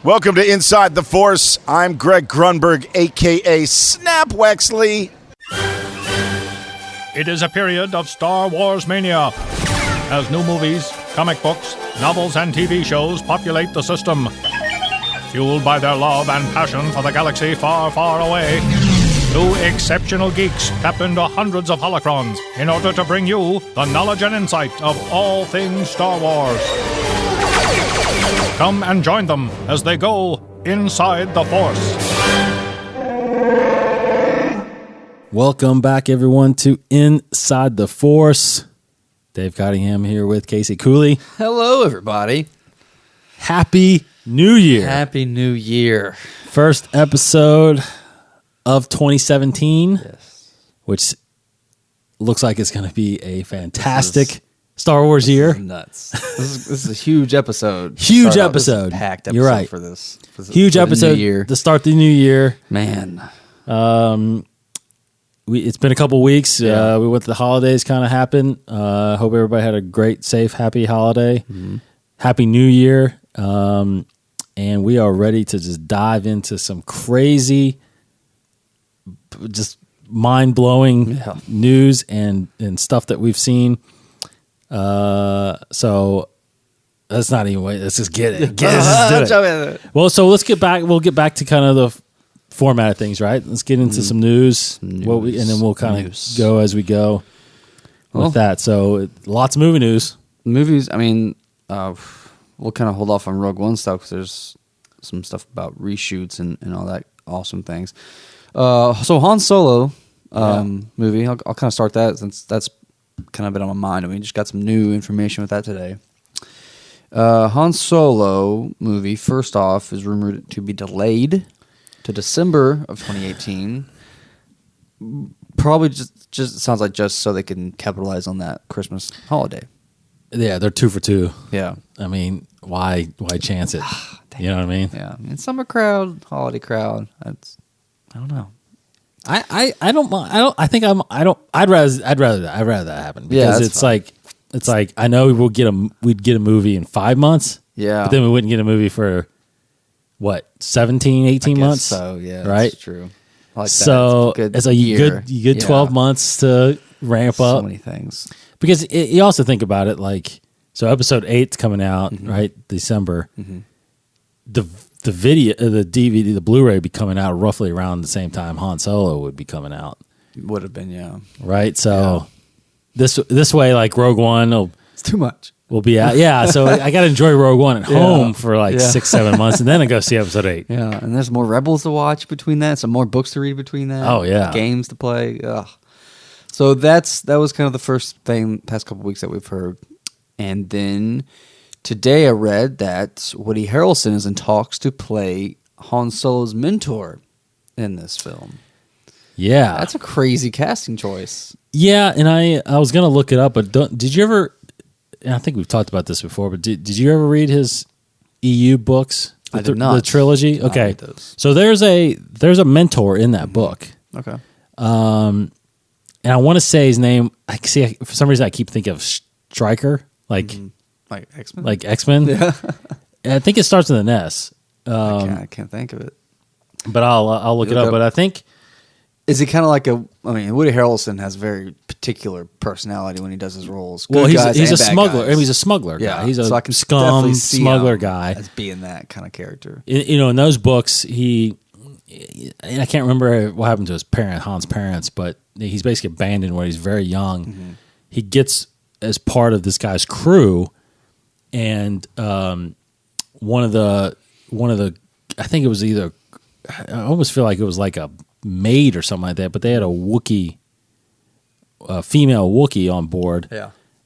Welcome to Inside the Force. I'm Greg Grunberg, a.k.a. Snap Wexley. It is a period of Star Wars mania, as new movies, comic books, novels, and TV shows populate the system. Fueled by their love and passion for the galaxy far, far away, two exceptional geeks tap into hundreds of holocrons in order to bring you the knowledge and insight of all things Star Wars. Come and join them as they go inside the Force. Welcome back, everyone, to Inside the Force. Dave Cottingham here with Casey Cooley. Hello, everybody. Happy New Year. Happy New Year. First episode of 2017, Yes. which looks like it's going to be a fantastic Star Wars year. Nuts. This is a huge episode. Huge episode. Packed episode. You're right. For this. Huge episode to start the new year. Man. It's been a couple weeks. Yeah. We went to the holidays kind of happened. Hope everybody had a great, safe, happy holiday. Mm-hmm. Happy New Year. And we are ready to just dive into some crazy, just mind-blowing news and stuff that we've seen. So let's not even wait. Let's just get it. Let's do it. Well, so let's get back. We'll get back to kind of the format of things, right? Let's get into some news. And then we'll kind of go as we go with that. So lots of movie news. Movies, I mean, we'll kind of hold off on Rogue One stuff because there's some stuff about reshoots and all that awesome things. So Han Solo movie, I'll kind of start that since that's kind of been on my mind. I mean, just got some new information with that today. Han Solo movie, first off, is rumored to be delayed to December of 2018. Probably just sounds like just so they can capitalize on that Christmas holiday. Yeah, they're 2 for 2. Yeah. I mean, why chance it? You know what I mean? Yeah. I mean, summer crowd, holiday crowd. I don't know. I don't mind. I'd rather that happen because it's like I know we'd get a movie in 5 months. Yeah. But then we wouldn't get a movie for what, 17, 18 months? So, yeah. Right? That's true. I like so that. it's a good 12 months to ramp up. So many things. Because you also think about it, like, so episode 8's coming out, right, December. Mm-hmm. The video, the DVD, the Blu-ray would be coming out roughly around the same time Han Solo would be coming out. Would have been, yeah. Right? So this way, like, Rogue One it's too much. Will be out. Yeah, so I got to enjoy Rogue One at home for like 6-7 months, and then I go see episode 8. Yeah, and there's more Rebels to watch between that, some more books to read between that. Oh, yeah. Games to play. Ugh. So that was kind of the first thing past couple weeks that we've heard. And then today I read that Woody Harrelson is in talks to play Han Solo's mentor in this film. Yeah. That's a crazy casting choice. Yeah, and I was going to look it up, but did you ever, and I think we've talked about this before, but did you ever read his EU books? I did not. The trilogy? Okay. So there's a mentor in that book. Okay. And I want to say his name. For some reason I keep thinking of Stryker, like X-Men. Like X-Men. Yeah. I think it starts with an S. I can't think of it. But I'll look it up. But I think, is he kind of like Woody Harrelson has a very particular personality when he does his roles. Well, he's a smuggler. I mean, he's a smuggler guy. Yeah, He's a so I can scum smuggler guy. As being that kind of character. In those books, I can't remember what happened to Han's parents, but he's basically abandoned when he's very young. Mm-hmm. He gets as part of this guy's crew, and one of the I think it was either, I almost feel like it was like a maid or something like that, but they had a female Wookiee on board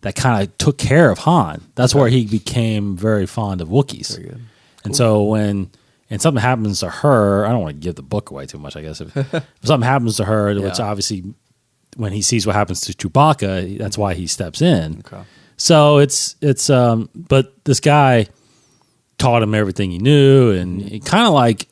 that kind of took care of Han. That's where he became very fond of Wookiees. Very good. And so when something happens to her, I don't want to give the book away too much, I guess. If something happens to her, which obviously when he sees what happens to Chewbacca, that's why he steps in. Okay. So it's but this guy taught him everything he knew, and kind of like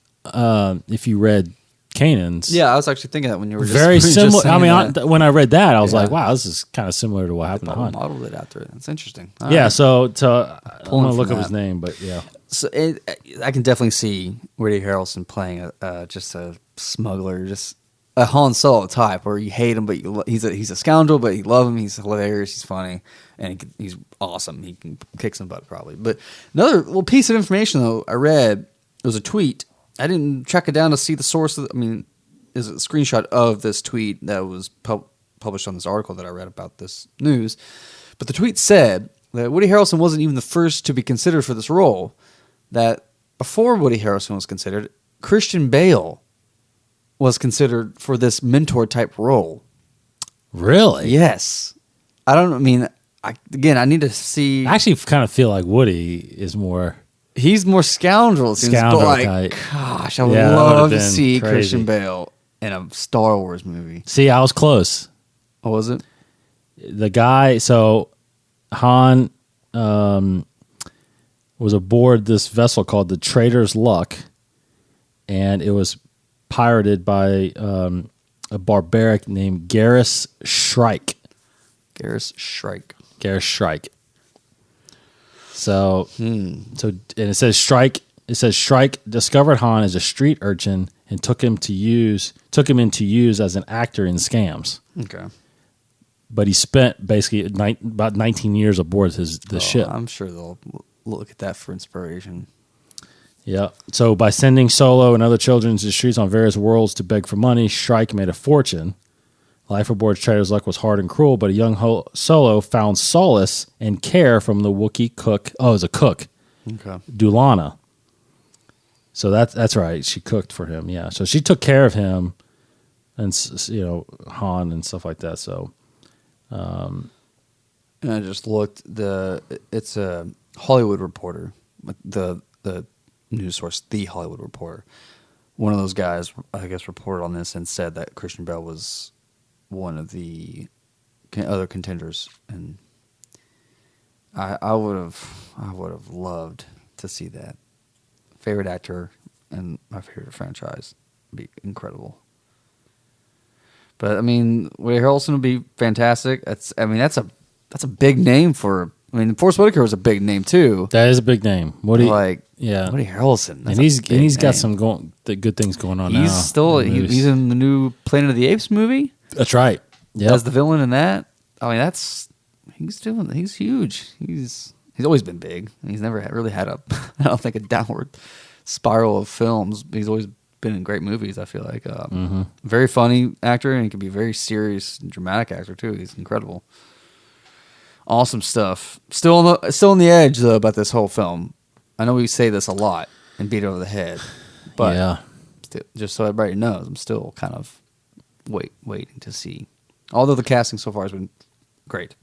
if you read Kanan's. Yeah, I was actually thinking that when you were very just similar. I mean, that. when I read that, I was like, wow, this is kind of similar to what happened to Han. Modeled it after it. That's interesting. All right. So I'm gonna look up his name, but yeah. So I can definitely see Woody Harrelson playing just a smuggler, just a Han Solo type, where you hate him, but he's a scoundrel, but you love him. He's hilarious. He's funny, and he's awesome. He can kick some butt probably. But another little piece of information though I read, it was a tweet. I didn't track it down to see the source. Is a screenshot of this tweet that was published on this article that I read about this news. But the tweet said that Woody Harrelson wasn't even the first to be considered for this role. That before Woody Harrelson was considered, Christian Bale was considered for this mentor type role. Really? Yes. I need to see. I actually kind of feel like Woody is more. He's more scoundrel. Type. Gosh, I would love to see crazy. Christian Bale in a Star Wars movie. See, I was close. What was it? The guy, so Han was aboard this vessel called the Trader's Luck, and it was pirated by a barbaric named Garrus Shrike. Garrus Shrike. So, and it says Shrike. It says Shrike discovered Han as a street urchin and took him into use as an actor in scams. Okay. But he spent basically about 19 years aboard the ship. I'm sure they'll look at that for inspiration. Yeah. So by sending Solo and other children to the streets on various worlds to beg for money, Shrike made a fortune. Life aboard Trader's Luck was hard and cruel, but a young Solo found solace and care from the Wookiee cook. Oh, it was a cook. Okay. Dulana. So that's right. She cooked for him. Yeah. So she took care of him, and Han and stuff like that. So. And I just looked. It's a Hollywood Reporter, the news source, The Hollywood Reporter. One of those guys, I guess, reported on this and said that Christian Bale was one of the other contenders, and I would have loved to see that. Favorite actor and my favorite franchise would be incredible. But Woody Harrelson would be fantastic. That's a big name for. Forrest Whitaker was a big name too. That is a big name. Woody Harrelson, and he's got some good things going on now. He's in the new Planet of the Apes movie. That's right. Yeah, as the villain in that. He's huge. He's always been big. He's never really had a a downward spiral of films. He's always been in great movies. I feel like very funny actor, and he can be a very serious and dramatic actor too. He's incredible. Awesome stuff. Still on the edge though about this whole film. I know we say this a lot and beat it over the head, but just so everybody knows, I'm still kind of waiting to see. Although the casting so far has been great.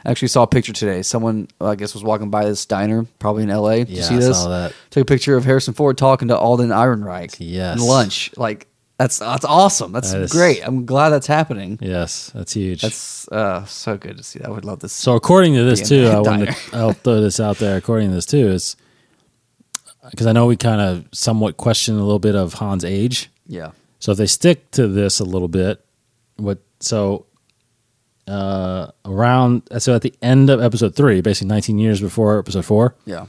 I actually saw a picture today. Someone, I guess, was walking by this diner, probably in L.A. Did you see this? I saw that. Took a picture of Harrison Ford talking to Alden Ehrenreich. Yes. In lunch. That's awesome. That's great. I'm glad that's happening. Yes, that's huge. That's so good to see. I would love this. So according to this too, I'll throw this out there. According to this too, is because I know we kind of somewhat question a little bit of Han's age. Yeah. So if they stick to this a little bit, at the end of episode 3, basically 19 years before episode 4. Yeah.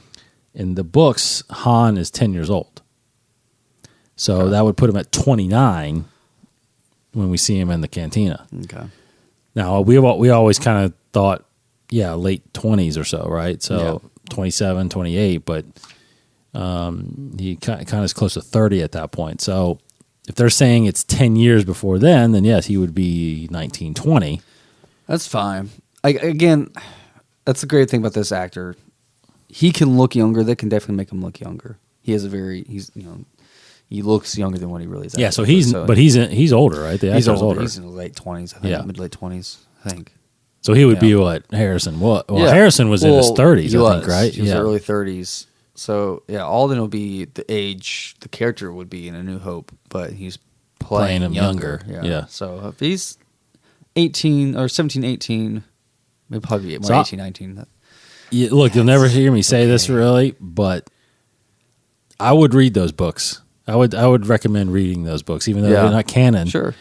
In the books, Han is 10 years old. So that would put him at 29 when we see him in the cantina. Okay. Now, we always kind of thought, late 20s or so, right? So 27, 28, but he kind of is close to 30 at that point. So if they're saying it's 10 years before then yes, he would be 19, 20. That's fine. Again, that's the great thing about this actor. He can look younger. They can definitely make him look younger. He looks younger than what he really is. Yeah, so he's older, right? The actor's older. He's in the late 20s, I think. Mid-late 20s, I think. So he would be what, Harrison? Well, Harrison was in his 30s, I think, right? He was early 30s. So, Alden will be the age the character would be in A New Hope, but he's playing him younger. Yeah. So if he's 18 or 17, 18, maybe probably more 18, 19. Look, you'll never hear me say this really, but I would read those books. I would recommend reading those books, even though they're not canon. Sure.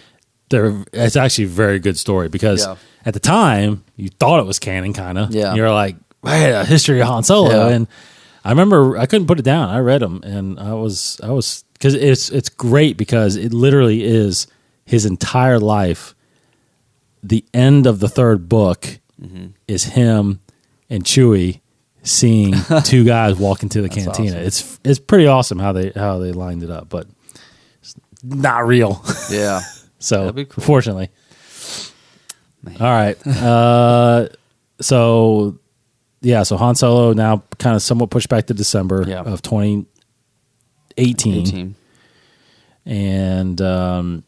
It's actually a very good story because at the time you thought it was canon, kind of. Yeah. You're like, hey, a history of Han Solo, and I remember I couldn't put it down. I read them, and I was because it's great because it literally is his entire life. The end of the third book is him and Chewie seeing two guys walk into the cantina. Awesome. It's pretty awesome how they lined it up, but it's not real. Yeah. So That'd be cool. unfortunately. Man. All right. So Han Solo now kind of somewhat pushed back to December of 2018. And and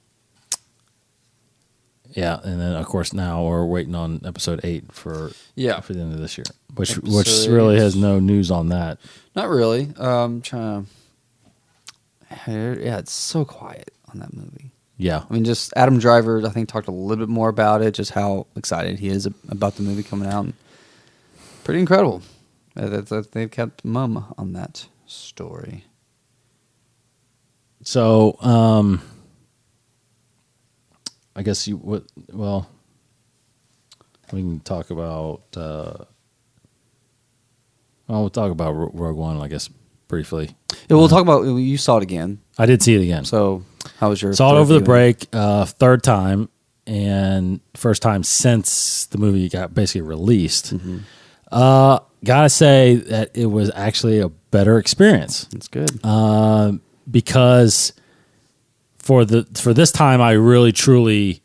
then of course now we're waiting on episode 8 for the end of this year, which really has no news on that. Not really. Trying to. Yeah, it's so quiet on that movie. Yeah, I mean, just Adam Driver, I think, talked a little bit more about it, just how excited he is about the movie coming out. Pretty incredible that they've kept mum on that story. So, I guess we can talk about. We'll talk about Rogue One, I guess, briefly. Yeah, we'll talk about. You saw it again. I did see it again. So, how was your? Saw it over the viewing? break, third time, and first time since the movie got basically released. Gotta say that it was actually a better experience. That's good. Because for this time, I really truly,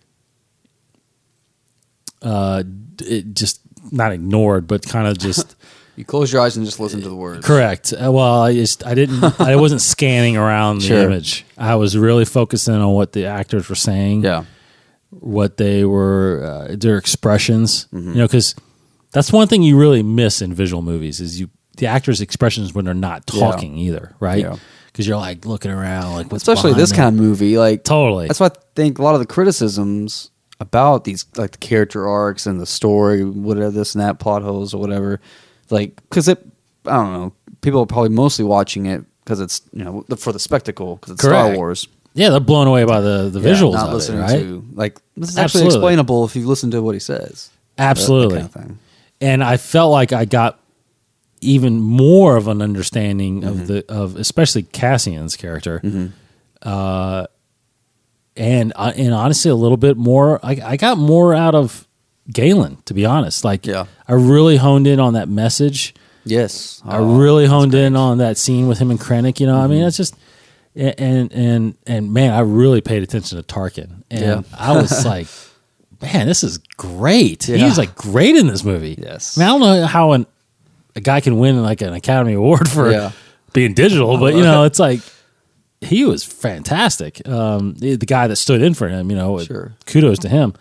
it just not ignored, but kind of just. You close your eyes and just listen to the words. Correct. Well, I wasn't scanning around the image. I was really focusing on what the actors were saying. Yeah. What they were, their expressions. You know, because that's one thing you really miss in visual movies is the actors' expressions when they're not talking either, right? Yeah. Because you're like looking around, like what's especially behind this them? kind of movie, like Totally. That's why I think a lot of the criticisms about these, like the character arcs and the story, whatever this and that, plot holes or whatever, like because I don't know, people are probably mostly watching it because it's for the spectacle because it's Correct. Star Wars. Yeah, they're blown away by the visuals not of listening it, right? to like this is actually Absolutely. explainable if you listen to what he says. Absolutely. That kind of thing. And I felt like I got even more of an understanding of especially Cassian's character, and honestly a little bit more. I got more out of Galen, to be honest. Like, I really honed in on that message. Yes, I really honed in on that scene with him and Krennic. You know, I mean, it's just and man, I really paid attention to Tarkin, and I was like, man, this is great. Yeah. He's like great in this movie. Yes. I mean, I don't know how a guy can win like an Academy Award for being digital, but it's like he was fantastic. The guy that stood in for him, kudos to him.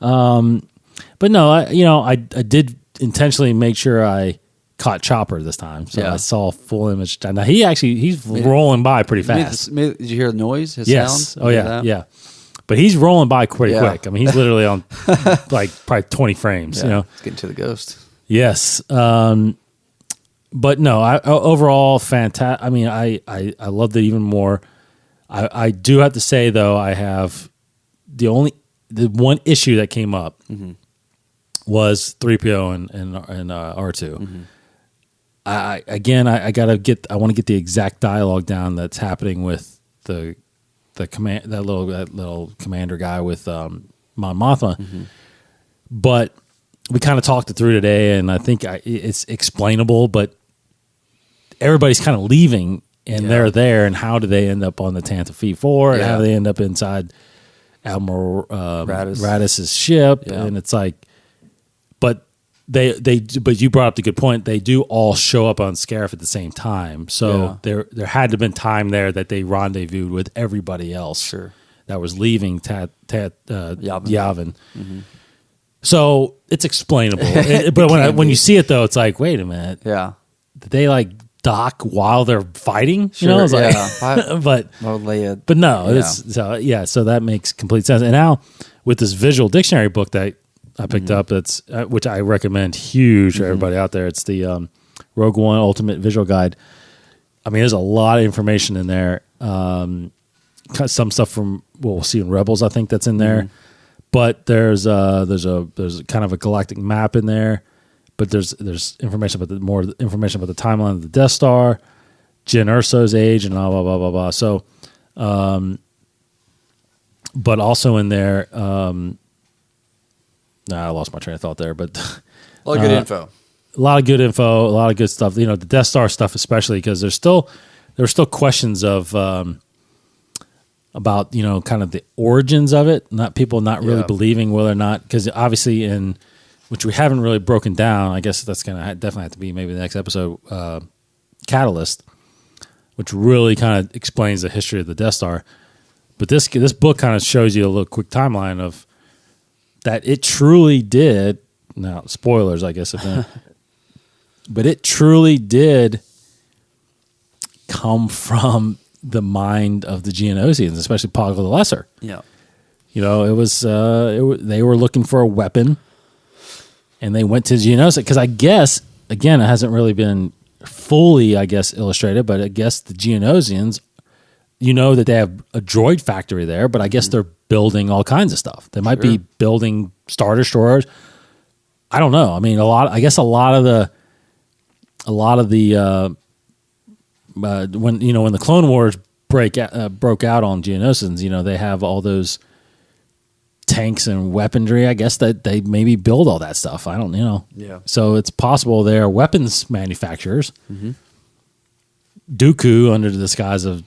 But no, I did intentionally make sure I caught Chopper this time, so I saw full image. Now he's rolling by pretty fast. Did you hear the noise? His Yes. sound? Oh yeah. But he's rolling by pretty quick. I mean, he's literally on like probably 20 frames. It's getting to the ghost. Yes. But no, overall fantastic. I mean, I loved it even more. I do have to say though, I have the one issue that came up was 3PO and R2. I want to get the exact dialogue down that's happening with the command that little commander guy with Mon Mothma. But we kind of talked it through today, and I think it's explainable. But everybody's kind of leaving, and they're there. And how do they end up on the Tantive Fleet 4? And how do they end up inside Admiral Radiss's ship? And it's like, but but you brought up the good point. They do all show up on Scarif at the same time. So there had to have been time there that they rendezvoused with everybody else that was leaving Yavin. So it's explainable. But when you see it though, it's like, wait a minute. Yeah. Did they like dock while they're fighting? Sure, It's like, but no, so that makes complete sense. And now with this visual dictionary book that I picked up, that's which I recommend huge for everybody out there. It's the Rogue One Ultimate Visual Guide. I mean, there's a lot of information in there. Some stuff from what we'll see in Rebels, I think that's in there. But there's kind of a galactic map in there. but there's information about more information about the timeline of the Death Star, Jyn Erso's age, and blah blah blah blah blah. So, but also in there, I lost my train of thought there, but A lot of good info. a lot of good info, a lot of good stuff. The Death Star stuff, especially because there were still questions of about kind of the origins of it. Not really believing whether or not, because obviously which we haven't really broken down. I guess that's gonna definitely have to be maybe the next episode. Catalyst, which really kind of explains the history of the Death Star. But this book kind of shows you a little quick timeline of that it truly did. Now, spoilers, I guess, but it truly did come from the mind of the Geonosians, especially Poggle the Lesser. Yeah. It was they were looking for a weapon, and they went to Geonosis because I guess again it hasn't really been fully, I guess, illustrated, but I guess the Geonosians, that they have a droid factory there, but I guess they're building all kinds of stuff. They might be building Star Destroyers. I don't know. I mean, a lot of the when the Clone Wars broke out on Geonosians, they have all those tanks and weaponry. I guess that they maybe build all that stuff. I don't know. Yeah. So it's possible they're weapons manufacturers. Mm-hmm. Dooku, under the disguise of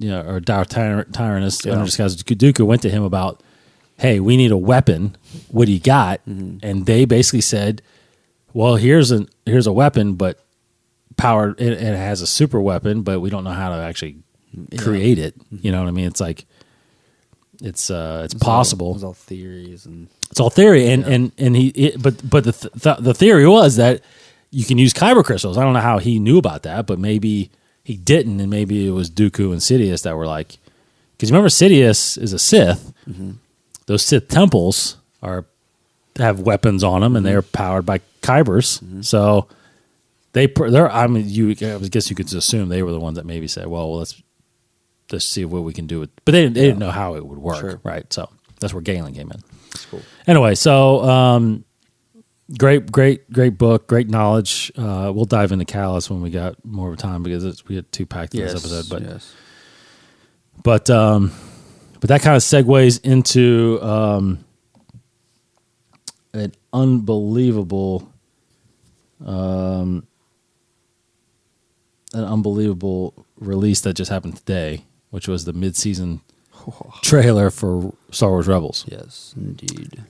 or Tyrannus, under the disguise of Dooku, went to him about, hey, we need a weapon. What do you got? Mm-hmm. And they basically said, well, here's a weapon, but powered. It has a super weapon, but we don't know how to actually create it. You know what I mean? It's like it's possible. It's all theories and it's all theory. And the theory was that you can use kyber crystals. I don't know how he knew about that, but maybe he didn't, and maybe it was Dooku and Sidious that were like, because remember Sidious is a Sith. Mm-hmm. Those Sith temples have weapons on them, and they're powered by kybers. Mm-hmm. So I guess you could assume they were the ones that maybe said, "Well, let's see what we can do with." But they didn't know how it would work, right? So that's where Galen came in. That's cool. Anyway, so great book, great knowledge. We'll dive into Callus when we got more time because we had too packed in this episode. But that kind of segues into an unbelievable release that just happened today, which was the mid-season trailer for Star Wars Rebels. Yes, indeed.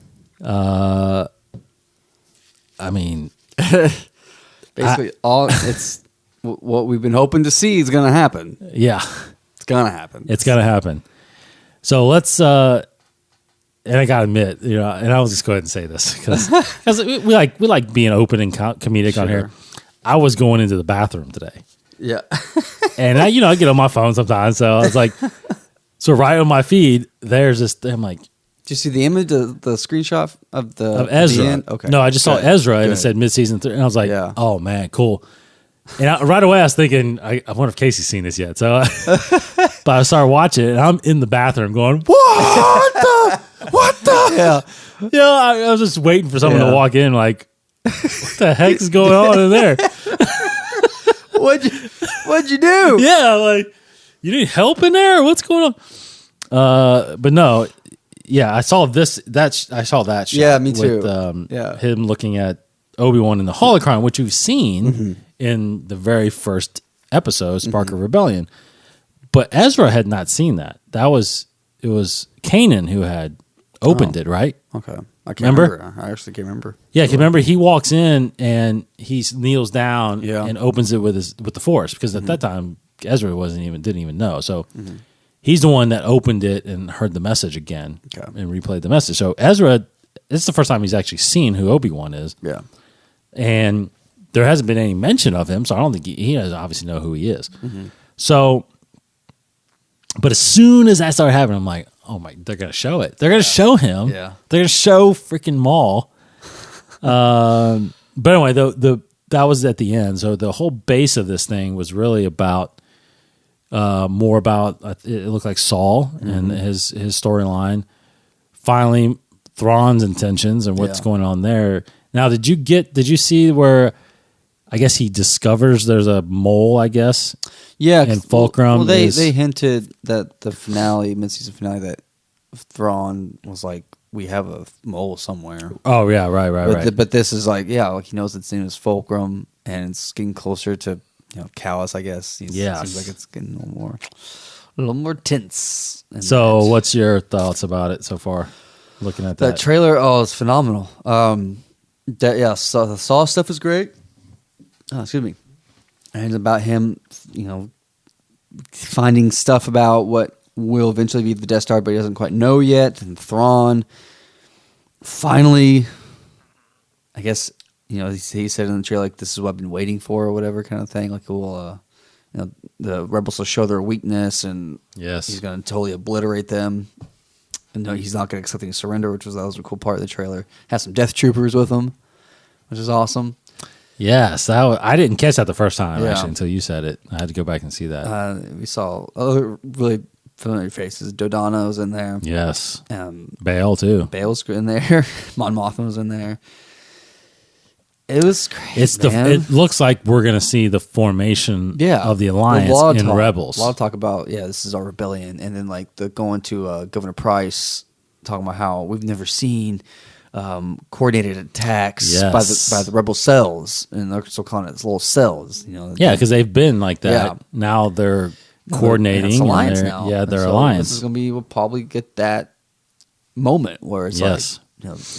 I mean, basically, it's what we've been hoping to see is going to happen. Yeah, it's going to happen. It's going to happen. So let's. And I gotta admit, and I will just go ahead and say this because we like being open and comedic on here. I was going into the bathroom today. Yeah. And I get on my phone sometimes, so I was like, so right on my feed, there's this. I'm like, did you see the image, the screenshot of Ezra? The end? Okay. No, I just saw Ezra, and it said mid-season 3, and I was like, oh man, cool. And right away, I was thinking, I wonder if Casey's seen this yet. So, but I started watching it, and I'm in the bathroom going, what the? Yeah. I was just waiting for someone to walk in, like, what the heck's going on in there? What'd you do? Yeah, like, you need help in there? What's going on? But no, I saw this. I saw that. Shot yeah, me too. With him looking at Obi-Wan in the holocron, which you've seen in the very first episode, Spark of Rebellion. But Ezra had not seen that. It was Kanan who had opened it, right? Okay. I can't remember. I actually can't remember. Yeah, because remember he walks in and he kneels down and opens it with the Force, because at that time Ezra didn't even know. So he's the one that opened it and heard the message again and replayed the message. So Ezra, this is the first time he's actually seen who Obi-Wan is. Yeah. And there hasn't been any mention of him, so I don't think he doesn't obviously know who he is. So, but as soon as that started happening, I'm like, oh my, they're going to show it. They're going to show him. Yeah. They're going to show freaking Maul. But anyway, that was at the end. So the whole base of this thing was really about more about, it looked like Saul and his storyline. Finally, Thrawn's intentions and what's going on there. Now, did you see where? I guess he discovers there's a mole. I guess. Yeah, And Fulcrum. Well, they hinted that the finale, mid-season finale, that Thrawn was like, "We have a mole somewhere." Oh yeah, right. But this is like, like he knows its name is Fulcrum, and it's getting closer to Callus. I guess. Yes. Seems like it's getting a little more tense. So, what's your thoughts about it so far? Looking at that trailer, it's phenomenal. So the Saw stuff is great. Excuse me. And it's about him, finding stuff about what will eventually be the Death Star, but he doesn't quite know yet. And Thrawn, finally, I guess, he said in the trailer, like, this is what I've been waiting for, or whatever kind of thing. Like, the rebels will show their weakness, and he's going to totally obliterate them. And no, he's not going to accept any surrender, that was a cool part of the trailer. Has some Death Troopers with him, which is awesome. Yes, I didn't catch that the first time actually until you said it. I had to go back and see that. We saw other really familiar faces. Dodonna was in there. Yes, Bail too. Bale's in there. Mon Mothma was in there. It was great. It looks like we're going to see the formation of the Alliance in Rebels. A lot of talk about this is our rebellion, and then like the going to Governor Price talking about how we've never seen coordinated attacks by the rebel cells, and they're still calling it little cells. Because they've been like that. Yeah. Now they're coordinating. It's alliance now. Yeah, they're alliance. This is going to be. We'll probably get that moment where it's like,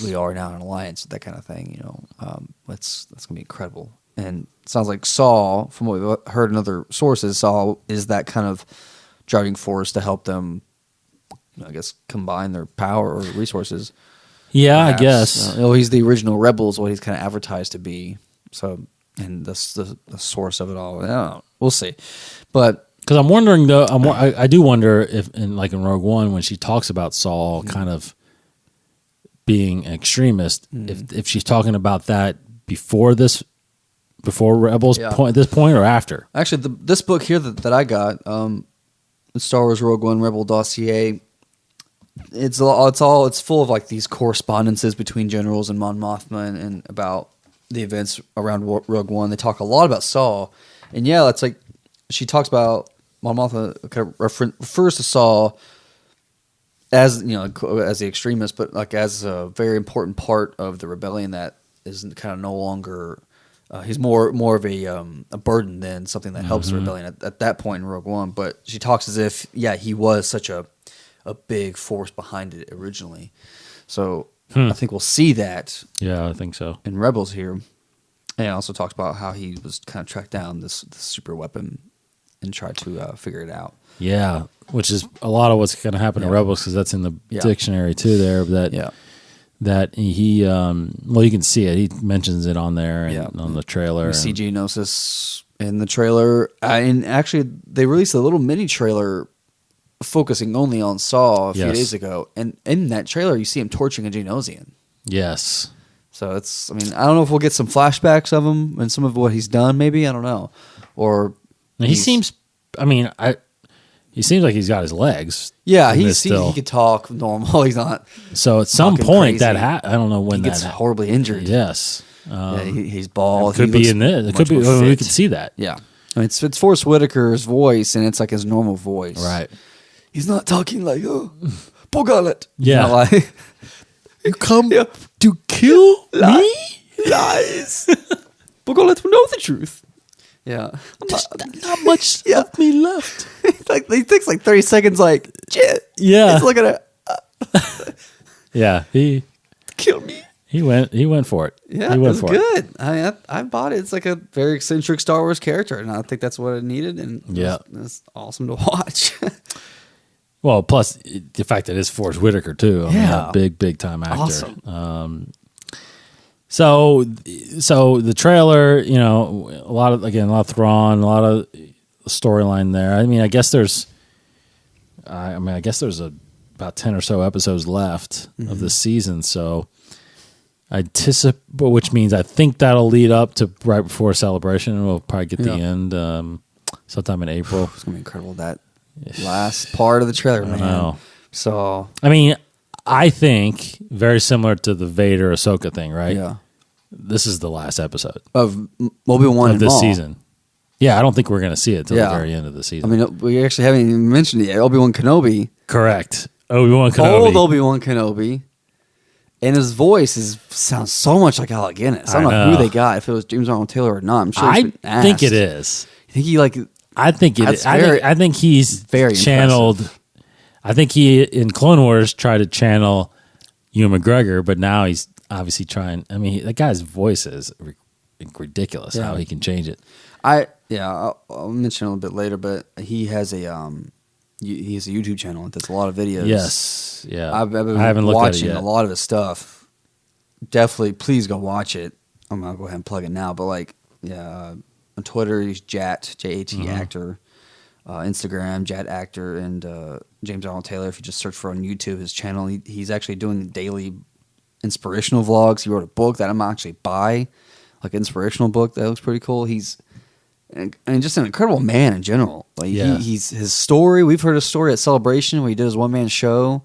we are now an alliance, that kind of thing. That's going to be incredible. And it sounds like Saw, from what we've heard in other sources, Saw is that kind of driving force to help them, I guess, combine their power or resources. Yeah, perhaps. I guess. He's the original Rebels, what he's kind of advertised to be. So, and that's the source of it all. I don't know. We'll see. But because I'm wondering though, I do wonder if, in Rogue One, when she talks about Saul kind of being an extremist, if she's talking about that before Rebels point, this point, or after. Actually, this book here that I got, the Star Wars Rogue One Rebel Dossier. It's full of like these correspondences between generals and Mon Mothma and about the events around Rogue One. They talk a lot about Saw, and it's like she talks about Mon Mothma kind of refers to Saw as as the extremist, but like as a very important part of the rebellion that is kind of no longer. He's more of a burden than something that helps the rebellion at that point in Rogue One. But she talks as if he was such a big force behind it originally. So I think we'll see that. Yeah, I think so. In Rebels here. And also talks about how he was kind of tracked down this super weapon and tried to figure it out. Yeah, which is a lot of what's going to happen in Rebels, because that's in the dictionary too there. That he, you can see it. He mentions it on there and on the trailer. We see Geonosis in the trailer. And actually, they released a little mini trailer focusing only on Saw a few days ago, and in that trailer you see him torching a Geonosian. Yes. So it's, I don't know if we'll get some flashbacks of him and some of what he's done, maybe, I don't know. Or he seems he seems like he's got his legs. Yeah, he could talk normal. He's not. So at some point crazy. I don't know when he gets horribly injured. Yes. He's bald. It could be in this. It could be. We could see that. Yeah. It's Forrest Whitaker's voice, and it's like his normal voice. Right. He's not talking like, Bogalet. Yeah. Like, you come to kill me? Lies. Bogalet will know the truth. Yeah. Not much of me left. He takes like 30 seconds, like, yeah. He's looking at yeah. He kill me. He went for it. Yeah, he went it was good. I bought it. It's like a very eccentric Star Wars character, and I think that's what it needed, and it's awesome to watch. Well, plus the fact that it's Forrest Whitaker too. A big time actor. Awesome. So the trailer, a lot of Thrawn, a lot of storyline there. I guess there's about 10 or so episodes left of the season. So I anticipate, which means I think that'll lead up to right before Celebration. We'll probably get the end sometime in April. It's gonna be incredible, that last part of the trailer, man. Know. So I think very similar to the Vader Ahsoka thing, right? Yeah. This is the last episode of Obi-Wan of and this Maul. season. Yeah, I don't think we're going to see it till the very end of the I season. mean, we actually haven't even mentioned it yet. Obi-Wan Kenobi. Correct. Obi-Wan Kenobi. Old Obi-Wan Kenobi. And his voice sounds so much like Alec Guinness. I don't know who they got, if it was James Arnold Taylor or not. I'm sure I he's been asked. think it is. You think he like... I think it is. I think he's very channeled. impressive. I think he, in Clone Wars, tried to channel Ewan McGregor, but now he's obviously trying. I mean, that guy's voice is ridiculous how he can change it. I'll mention a little bit later, but he has a YouTube channel that does a lot of videos. Yes, yeah. I've been I haven't looked at it watching yet. a lot of his stuff. Definitely, please go watch it. I'm gonna go ahead and plug it now. But on Twitter he's Jat JAT actor, Instagram Jat actor, and James Arnold Taylor. If you just search for on YouTube his channel, he's actually doing daily inspirational vlogs. He wrote a book that I'm actually buy, like an inspirational book that looks pretty cool. He's just an incredible man in general. Like he's his story. We've heard his story at Celebration where he did his one man show,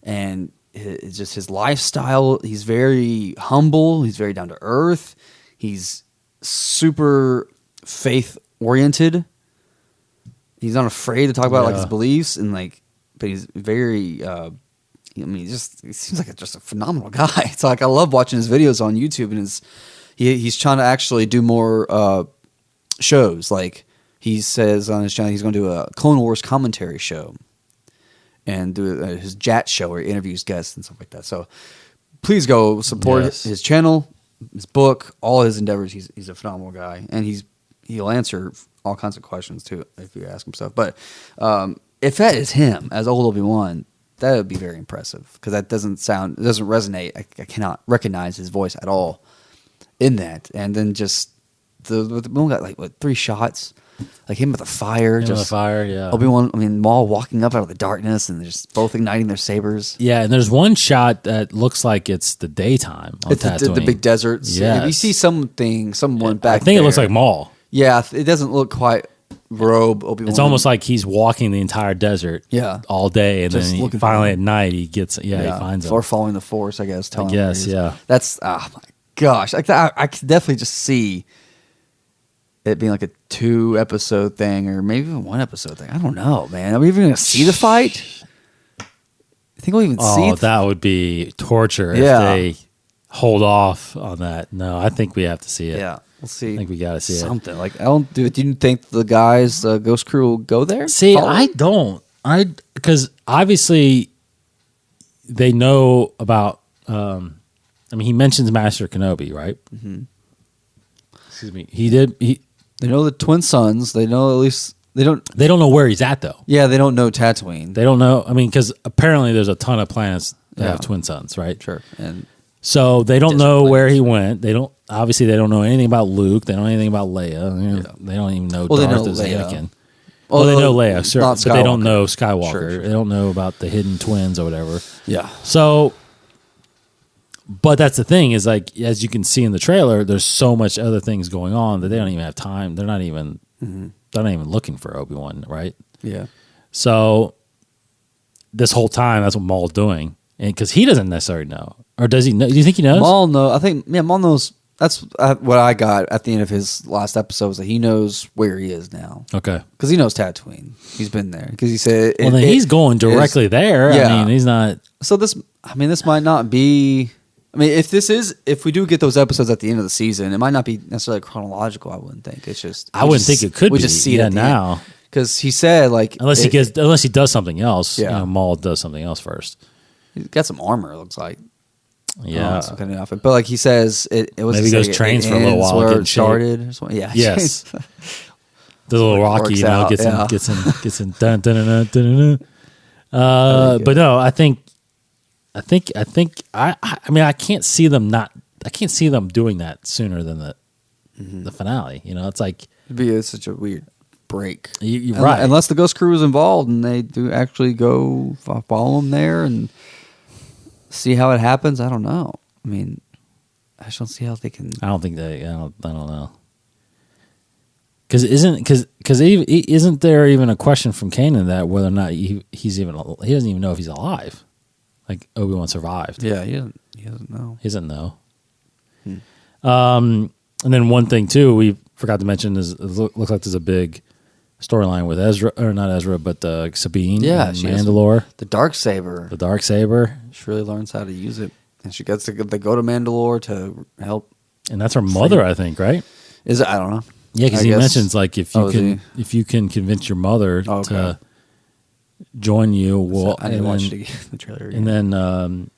and it's just his lifestyle. He's very humble. He's very down to earth. He's super faith oriented. He's not afraid to talk about like his beliefs but he's very. He seems like just a phenomenal guy. So I love watching his videos on YouTube, and he's trying to actually do more shows. Like he says on his channel, he's going to do a Clone Wars commentary show and do his Jat show where he interviews guests and stuff like that. So please go support his channel, his book, all his endeavors. He's a phenomenal guy, and he'll answer all kinds of questions too if you ask him stuff. But if that is him as old Obi-Wan, that would be very impressive because that doesn't resonate. I cannot recognize his voice at all in that. And then just the one got 3 shots, like him with the fire, Obi-Wan, Maul walking up out of the darkness and they're just both igniting their sabers. Yeah, and there's one shot that looks like it's the daytime on It's the big deserts. Yes. If you see someone back I think there, it looks like Maul. Yeah, it doesn't look quite robe Obi-Wan. It's almost like he's walking the entire desert all day, and Just then looking finally for at night he finds him. Or following the Force, I guess. I guess, yeah. That's, oh my gosh. I could definitely just see it being like a 2-episode thing or maybe even 1-episode thing. I don't know, man. Are we even going to see the fight? I think we'll even see it. That would be torture if they hold off on that. No, I think we have to see it. Yeah. We'll see. I think we got to see something. Like, do you think the guys, Ghost Crew, will go there? See, I don't. Because obviously they know about. He mentions Master Kenobi, right? Mm-hmm. Excuse me. He did. They know the twin sons. They know at least they don't. They don't know where he's at though. Yeah, they don't know Tatooine. They don't know. Because apparently there's a ton of planets that have twin sons, right? Sure. And so they don't know where he went. They don't. Obviously, they don't know anything about Luke. They don't know anything about Leia. They don't even know Darth is Anakin. Well, they know Leia, sure, but they don't know Skywalker. Sure. They don't know about the hidden twins or whatever. Yeah. So, but that's the thing is like as you can see in the trailer, there's so much other things going on that they don't even have time. They're not even looking for Obi-Wan, right? Yeah. So this whole time, that's what Maul's doing, and because he doesn't necessarily know, or does he know? Do you think he knows? Maul knows. I think Maul knows. That's what I got at the end of his last episode was that he knows where he is now. Okay. Because he knows Tatooine. He's been there. Because he said... he's going directly there. Yeah. He's not... So this might not be... if we do get those episodes at the end of the season, it might not be necessarily chronological, I wouldn't think. It's just... I wouldn't think it could be. We just see it now. Because he said, like... Unless he does something else. Yeah. Maul does something else first. He's got some armor, it looks like. Yeah, some kind of outfit. But like he says, it was maybe he goes trains for a little while. Where it started. Or something. Yeah. Yes. The little Rocky, gets in. Dun, dun, dun, dun, dun, dun. But no, I think. I can't see them not. I can't see them doing that sooner than the finale. It's like it'd be such a weird break. You're right. Unless the Ghost Crew is involved and they do actually go follow them there and see how it happens. I don't know. I just don't see how they can. I don't think they. I don't know. Because isn't there even a question from Kanan that whether or not he doesn't even know if he's alive, like Obi-Wan survived. Yeah, he doesn't know. He doesn't know. And then one thing too we forgot to mention is looks like there's a big storyline with Ezra, or not Ezra, but Sabine. Yeah, and she has Mandalore. The Darksaber. The Darksaber. She really learns how to use it, and she gets to they go to Mandalore to help. And that's her mother, I think, right? Is it? I don't know. Yeah, because I he guess- mentions like if you he? if you can convince your mother to join you, well, I need to and watch then, it again, the trailer again. and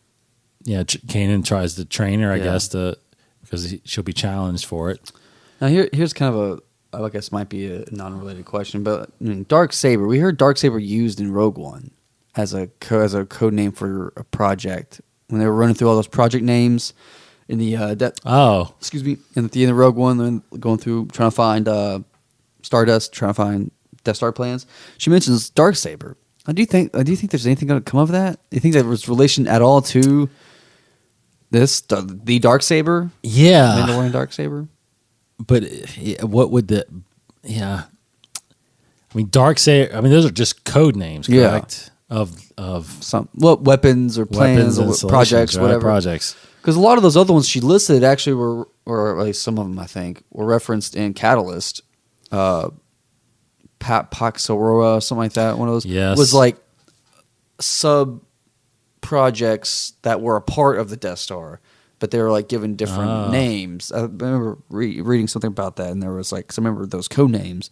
then Kanan tries to train her, I guess, because she'll be challenged for it. Now here's kind of I guess might be a non-related question, but I mean, Darksaber. We heard Darksaber used in Rogue One as a code name for a project when they were running through all those project names in the excuse me, in the end of Rogue One, then going through trying to find Stardust, trying to find Death Star plans. She mentions Darksaber. Do you think there's anything going to come of that? Do you think that was relation at all to this the Darksaber? Yeah, Mandalorian Darksaber. but what would the I mean, Darksaber. I mean, those are just code names, correct? Of Some weapons or plans weapons or projects, right? whatever. Projects. Because a lot of those other ones she listed actually were, or at least some of them I think, were referenced in Catalyst. Pax Aurora, something like that. One of those was like sub projects that were a part of the Death Star, but they were like given different names. I remember reading something about that, and there was like, 'cause I remember those code names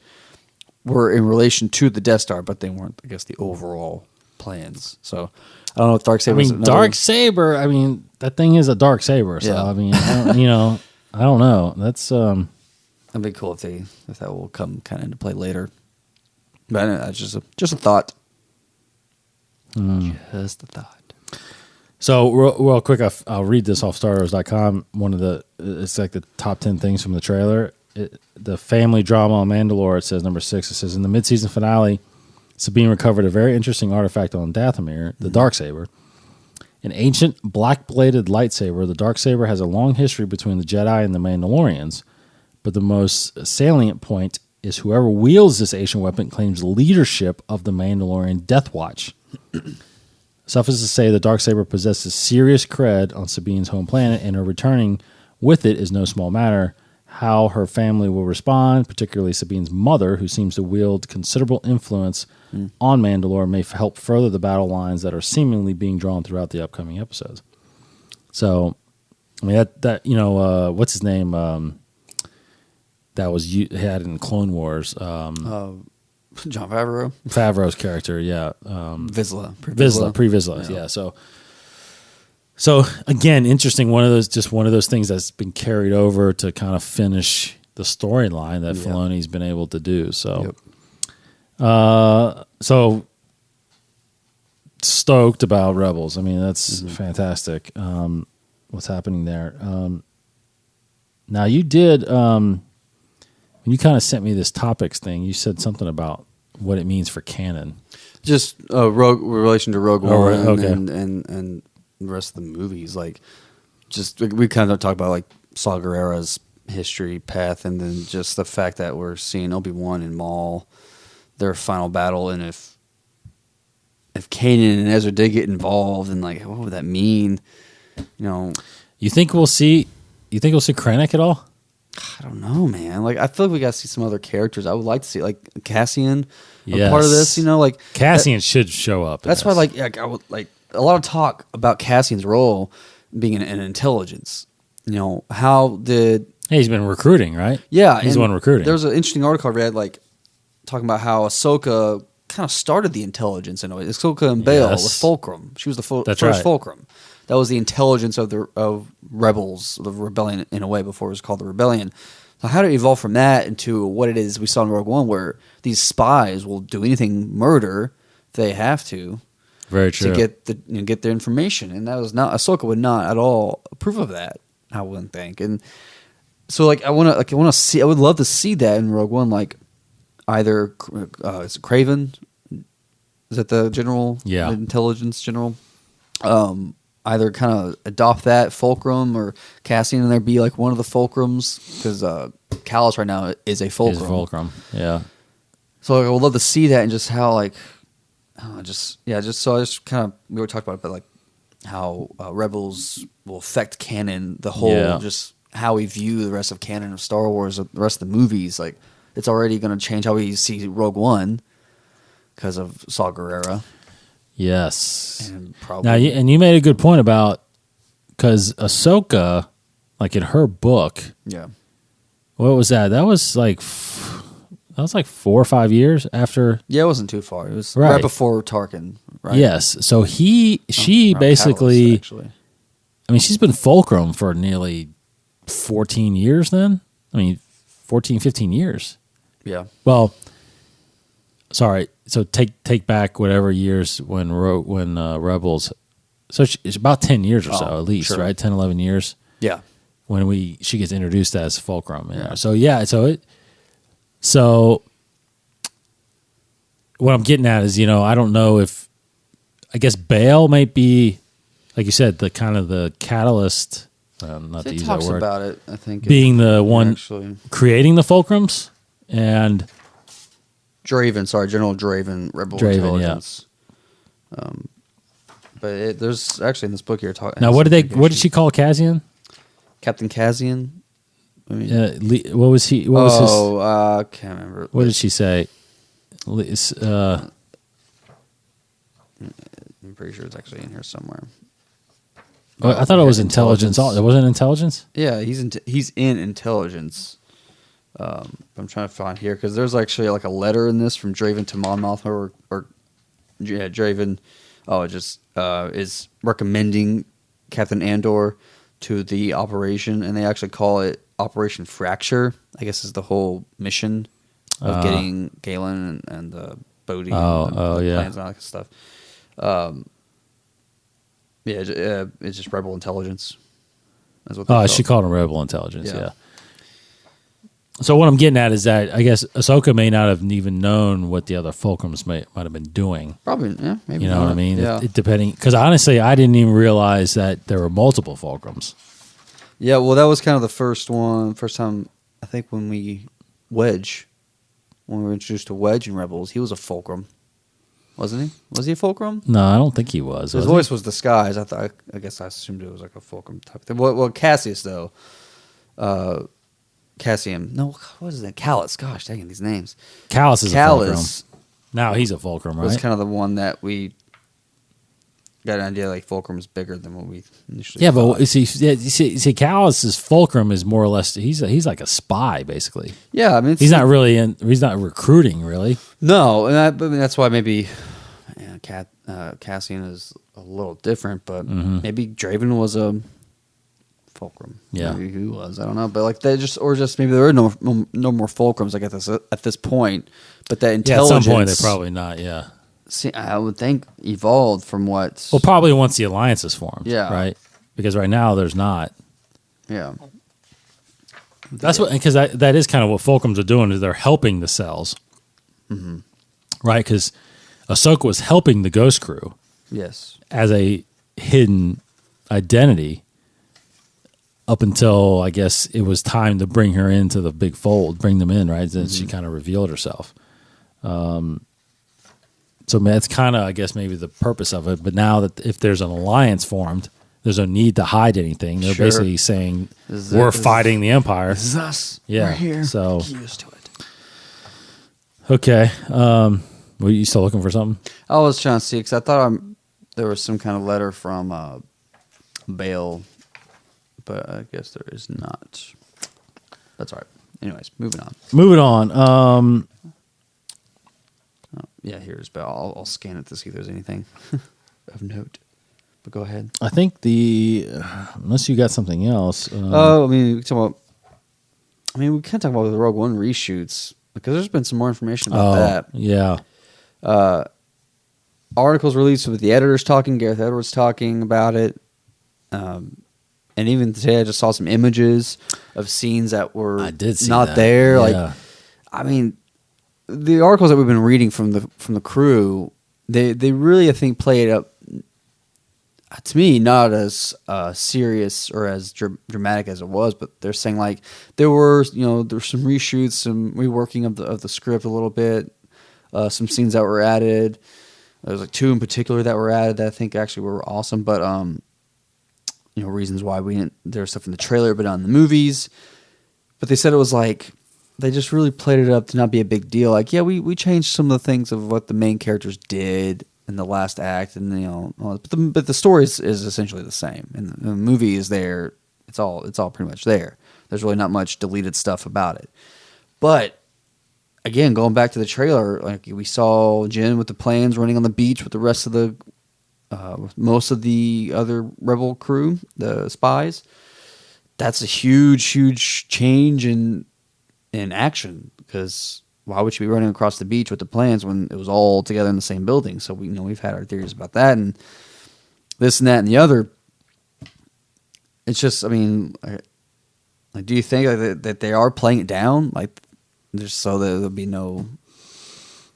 were in relation to the Death Star, but they weren't, I guess, the overall plans. So I don't know if Darksaber. I mean, Darksaber. I mean, that thing is a Darksaber. So I mean, I don't know. That's that'd be cool if that will come kind of into play later. But that's just a thought. Just a thought. So real quick, I'll read this off StarWars.com. It's like the top 10 things from the trailer. The family drama on Mandalore. It says number 6. It says in the mid-season finale, Sabine recovered a very interesting artifact on Dathomir, the Darksaber. An ancient black-bladed lightsaber, the Darksaber has a long history between the Jedi and the Mandalorians, but the most salient point is whoever wields this ancient weapon claims leadership of the Mandalorian Death Watch. Suffice to say, the Darksaber possesses serious cred on Sabine's home planet, and her returning with it is no small matter. How her family will respond, particularly Sabine's mother, who seems to wield considerable influence on Mandalore, may help further the battle lines that are seemingly being drawn throughout the upcoming episodes. So, I mean, what's his name? That was had in Clone Wars. John Favreau. Favreau's character, yeah. Vizsla. Pre-Vizsla, yeah. So again, interesting. One of those things that's been carried over to kind of finish the storyline that Filoni's been able to do. So, so stoked about Rebels. I mean, that's fantastic. What's happening there? Now you did. When you kind of sent me this topics thing, you said something about what it means for canon. Just relation to Rogue One okay. and the rest of the movies. Like, just we kind of talk about like Saw Gerrera's history path, and then just the fact that we're seeing Obi-Wan and Maul, their final battle, and if Kanan and Ezra did get involved, and like what would that mean? You think we'll see Krennic at all? I don't know, man. Like, I feel like we got to see some other characters. I would like to see, like, Cassian, a part of this. Like Cassian should show up. That's why, like, I would like a lot of talk about Cassian's role being an intelligence. How did he's been recruiting, right? Yeah, he's the one recruiting. There was an interesting article I read, like, talking about how Ahsoka kind of started the intelligence in a way. Ahsoka and Bail with Fulcrum. She was the first Fulcrum. That was the intelligence of Rebels, the rebellion in a way before it was called the Rebellion. So how did it evolve from that into what it is we saw in Rogue One, where these spies will do anything, murder if they have to, very true, to get their information, and that was not Ahsoka would not at all approve of that. I wouldn't think, and so I want to see. I would love to see that in Rogue One, like either is it Craven? Is that the general? Yeah, the intelligence general. Either kind of adopt that Fulcrum or Cassian, and there be like one of the Fulcrums, because Callus right now is a Fulcrum. He's a Fulcrum, yeah. So I would love to see that, and just how we were talking about it, but like how Rebels will affect canon, the whole just how we view the rest of canon of Star Wars, the rest of the movies. Like, it's already going to change how we see Rogue One because of Saw Gerrera. Yes. And probably Now, you made a good point about because Ahsoka, like in her book, yeah. what was that? That was like 4 or 5 years after. Yeah, it wasn't too far. It was Right. right before Tarkin. Right. Yes. So she Around basically, Catalyst, actually. I mean, she's been Fulcrum for nearly 14 years then. I mean, 14, 15 years. Yeah. Well, sorry. So take back whatever years when Rebels. So it's about 10 years or so, Oh, at least, sure. right? 10, 11 years Yeah. when she gets introduced as Fulcrum. You know? Yeah. So yeah, so what I'm getting at is, I don't know if, I guess Bail might be, like you said, the kind of the catalyst. Not to It use talks that word. about it, I think. Being the one Actually. creating the Fulcrums and Draven, sorry, General Draven, Rebel Draven, Intelligence. But there's actually in this book here talking. now what did she call Cassian? Captain Cassian? I mean, What was he? What was his? I can't remember. What did she say? I'm pretty sure it's actually in here somewhere. I thought it was intelligence. It wasn't intelligence. Yeah, he's in intelligence. I'm trying to find here because there's actually like a letter in this from Draven to Mon Mothma, or Draven. Oh, it just is recommending Captain Andor to the operation, and they actually call it Operation Fracture. I guess is the whole mission of getting Galen and Bodhi and the yeah. plans and all that stuff. It's just Rebel Intelligence. That's what they call She it. called him Rebel Intelligence. Yeah. Yeah. So what I'm getting at is that I guess Ahsoka may not have even known what the other Fulcrums might have been doing. Probably, yeah, maybe. You know not. what I mean? Yeah. Depending, because honestly, I didn't even realize that there were multiple Fulcrums. Yeah, well, that was kind of the first time, I think, when we were introduced to Wedge in Rebels, he was a Fulcrum. Wasn't he? Was he a Fulcrum? No, I don't think he was. His voice was disguised. I guess I assumed it was like a Fulcrum type thing. Well, Cassius, though. Cassian. No, what is that? Callus. Gosh, dang it, these names. Callus is a Fulcrum. Callus Now he's a Fulcrum, right? was kind of the one that we got an idea like Fulcrum's bigger than what we initially Yeah, thought. but you see, Callus's Fulcrum is more or less he's like a spy basically. Yeah, I mean, He's not really he's not recruiting really. No, and I mean, that's why maybe Cassian is a little different, but maybe Draven was a Fulcrum. Yeah. Maybe he was. I don't know, but like they just maybe there are no more Fulcrums like at this point. But that Yeah, at intelligence, some point they're probably not. Yeah. See, I would think evolved from what. Well, probably once the alliance is formed. Yeah. Right. Because right now there's not. Yeah. That's what, because that is kind of what Fulcrums are doing, is they're helping the cells, right? Because Ahsoka was helping the Ghost Crew Yes. as a hidden identity up until I guess it was time to bring her into the big fold, bring them in, right? Then she kind of revealed herself. So that's kind of, I guess, maybe the purpose of it. But now that if there's an alliance formed, there's no need to hide anything. They're Sure. basically saying This is we're it. fighting the Empire. This is us. Yeah, We're here. so- Get used to it. Okay. Were you still looking for something? I was trying to see because I thought there was some kind of letter from Bale, but I guess there is not. That's all right. Anyways, moving on. Moving on. Yeah, here's Bale. I'll scan it to see if there's anything of note. But go ahead. I think unless you got something else. I mean, we can talk about the Rogue One reshoots because there's been some more information about that. Yeah. Articles released with the editors talking, Gareth Edwards talking about it. And even today, I just saw some images of scenes that were I did see not that. there. Yeah. Like, I mean, the articles that we've been reading from the crew, they really, I think, play it up to me not as serious or as dramatic as it was, but they're saying like there were some reshoots, some reworking of the script a little bit, some scenes that were added. There's like two in particular that were added that I think actually were awesome, but reasons why we didn't. There's stuff in the trailer, but not in the movies. But they said it was like they just really played it up to not be a big deal. Like, yeah, we changed some of the things of what the main characters did in the last act, and but the story is essentially the same, and the movie is there. It's all pretty much there. There's really not much deleted stuff about it. But again, going back to the trailer, like we saw Jin with the plans running on the beach with the rest of the most of the other rebel crew, the spies. That's a huge change in action, because why would you be running across the beach with the plans when it was all together in the same building? So we've had our theories about that and this and that and the other. It's just, I mean, like, do you think that they are playing it down, like, just so that there'll be no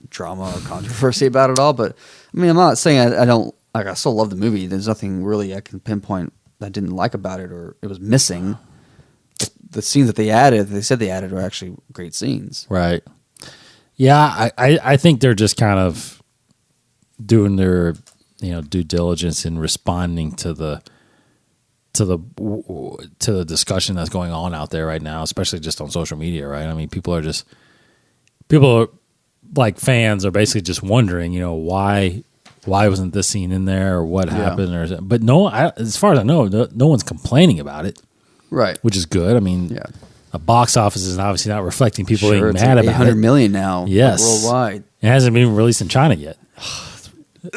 drama or controversy about it all? But I mean, I'm not saying I don't like. I still love the movie. There's nothing really I can pinpoint that I didn't like about it or it was missing. The scenes that they said they added, were actually great scenes. Right. Yeah, I think they're just kind of doing their due diligence in responding to the discussion that's going on out there right now, especially just on social media, right? I mean, people are like fans are basically just wondering, why wasn't this scene in there, or what happened, but as far as I know, no one's complaining about it, right? Which is good. I mean, yeah. A box office is obviously not reflecting people being mad about it. 800 million now, yes, worldwide. It hasn't been released in China yet.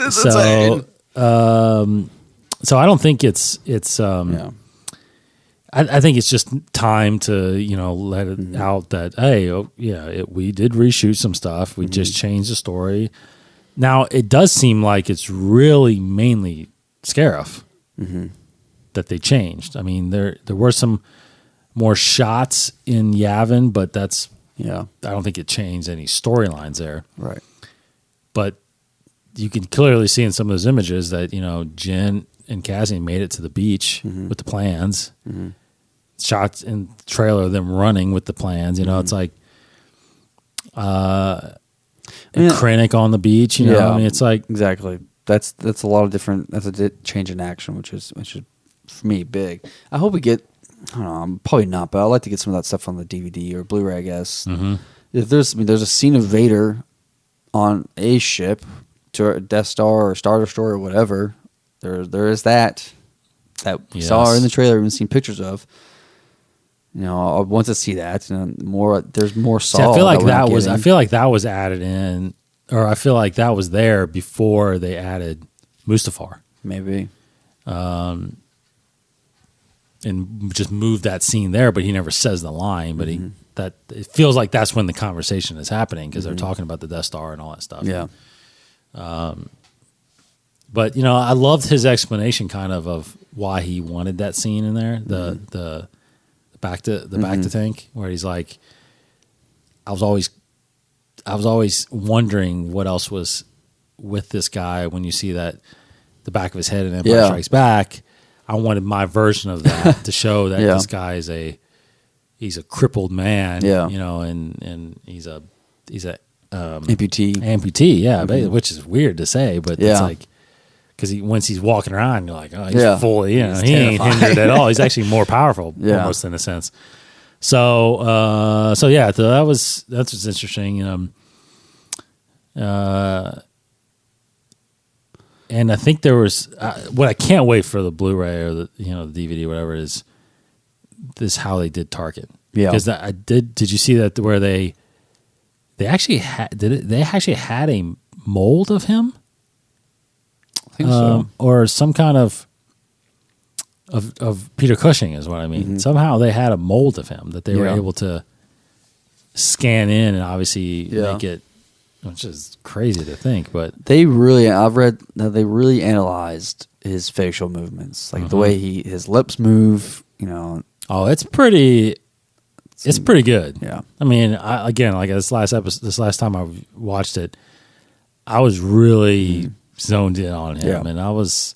So I don't think it's. I think it's just time to let it out that we did reshoot some stuff. We just changed the story. Now it does seem like it's really mainly Scarif that they changed. I mean, there were some more shots in Yavin, but that's I don't think it changed any storylines there. Right. But you can clearly see in some of those images that Jin and Cassian made it to the beach with the plans. Shots in the trailer of them running with the plans. It's like Krennic on the beach. I mean, it's like exactly. That's a lot of different. That's a change in action, which is for me big. I hope we get. I don't know. Probably not, but I'd like to get some of that stuff on the DVD or Blu-ray. I guess if there's there's a scene of Vader on a ship to a Death Star or Star Destroyer or whatever. There is that we saw in the trailer, we've seen pictures of. I want to see that. More. There's more Saw. See, I feel like that was added in, or I feel like that was there before they added Mustafar. Maybe. And just moved that scene there, but he never says the line. But it feels like that's when the conversation is happening, because they're talking about the Death Star and all that stuff. Yeah. But I loved his explanation, kind of why he wanted that scene in there. The back to tank, where he's like, I was always wondering what else was with this guy. When you see that the back of his head in Empire Strikes Back, I wanted my version of that to show that this guy is he's a crippled man, and he's a amputee, which is weird to say, but it's like, because once he's walking around, you're like, oh, he's fully, he ain't hindered at all. He's actually more powerful, almost, in a sense. So that was interesting. And I think there was what I can't wait for the Blu-ray or the DVD, whatever it is how they did Tarkin. Yeah, because Did you see that where they actually had a mold of him? I think so. Or some kind of Peter Cushing is what I mean. Somehow they had a mold of him that they were able to scan in and obviously make it, which is crazy to think. But I've read that they really analyzed his facial movements, like the way his lips move. Oh, it's pretty good. Yeah, I mean, this last time I watched it, I was really zoned in on him, and I was,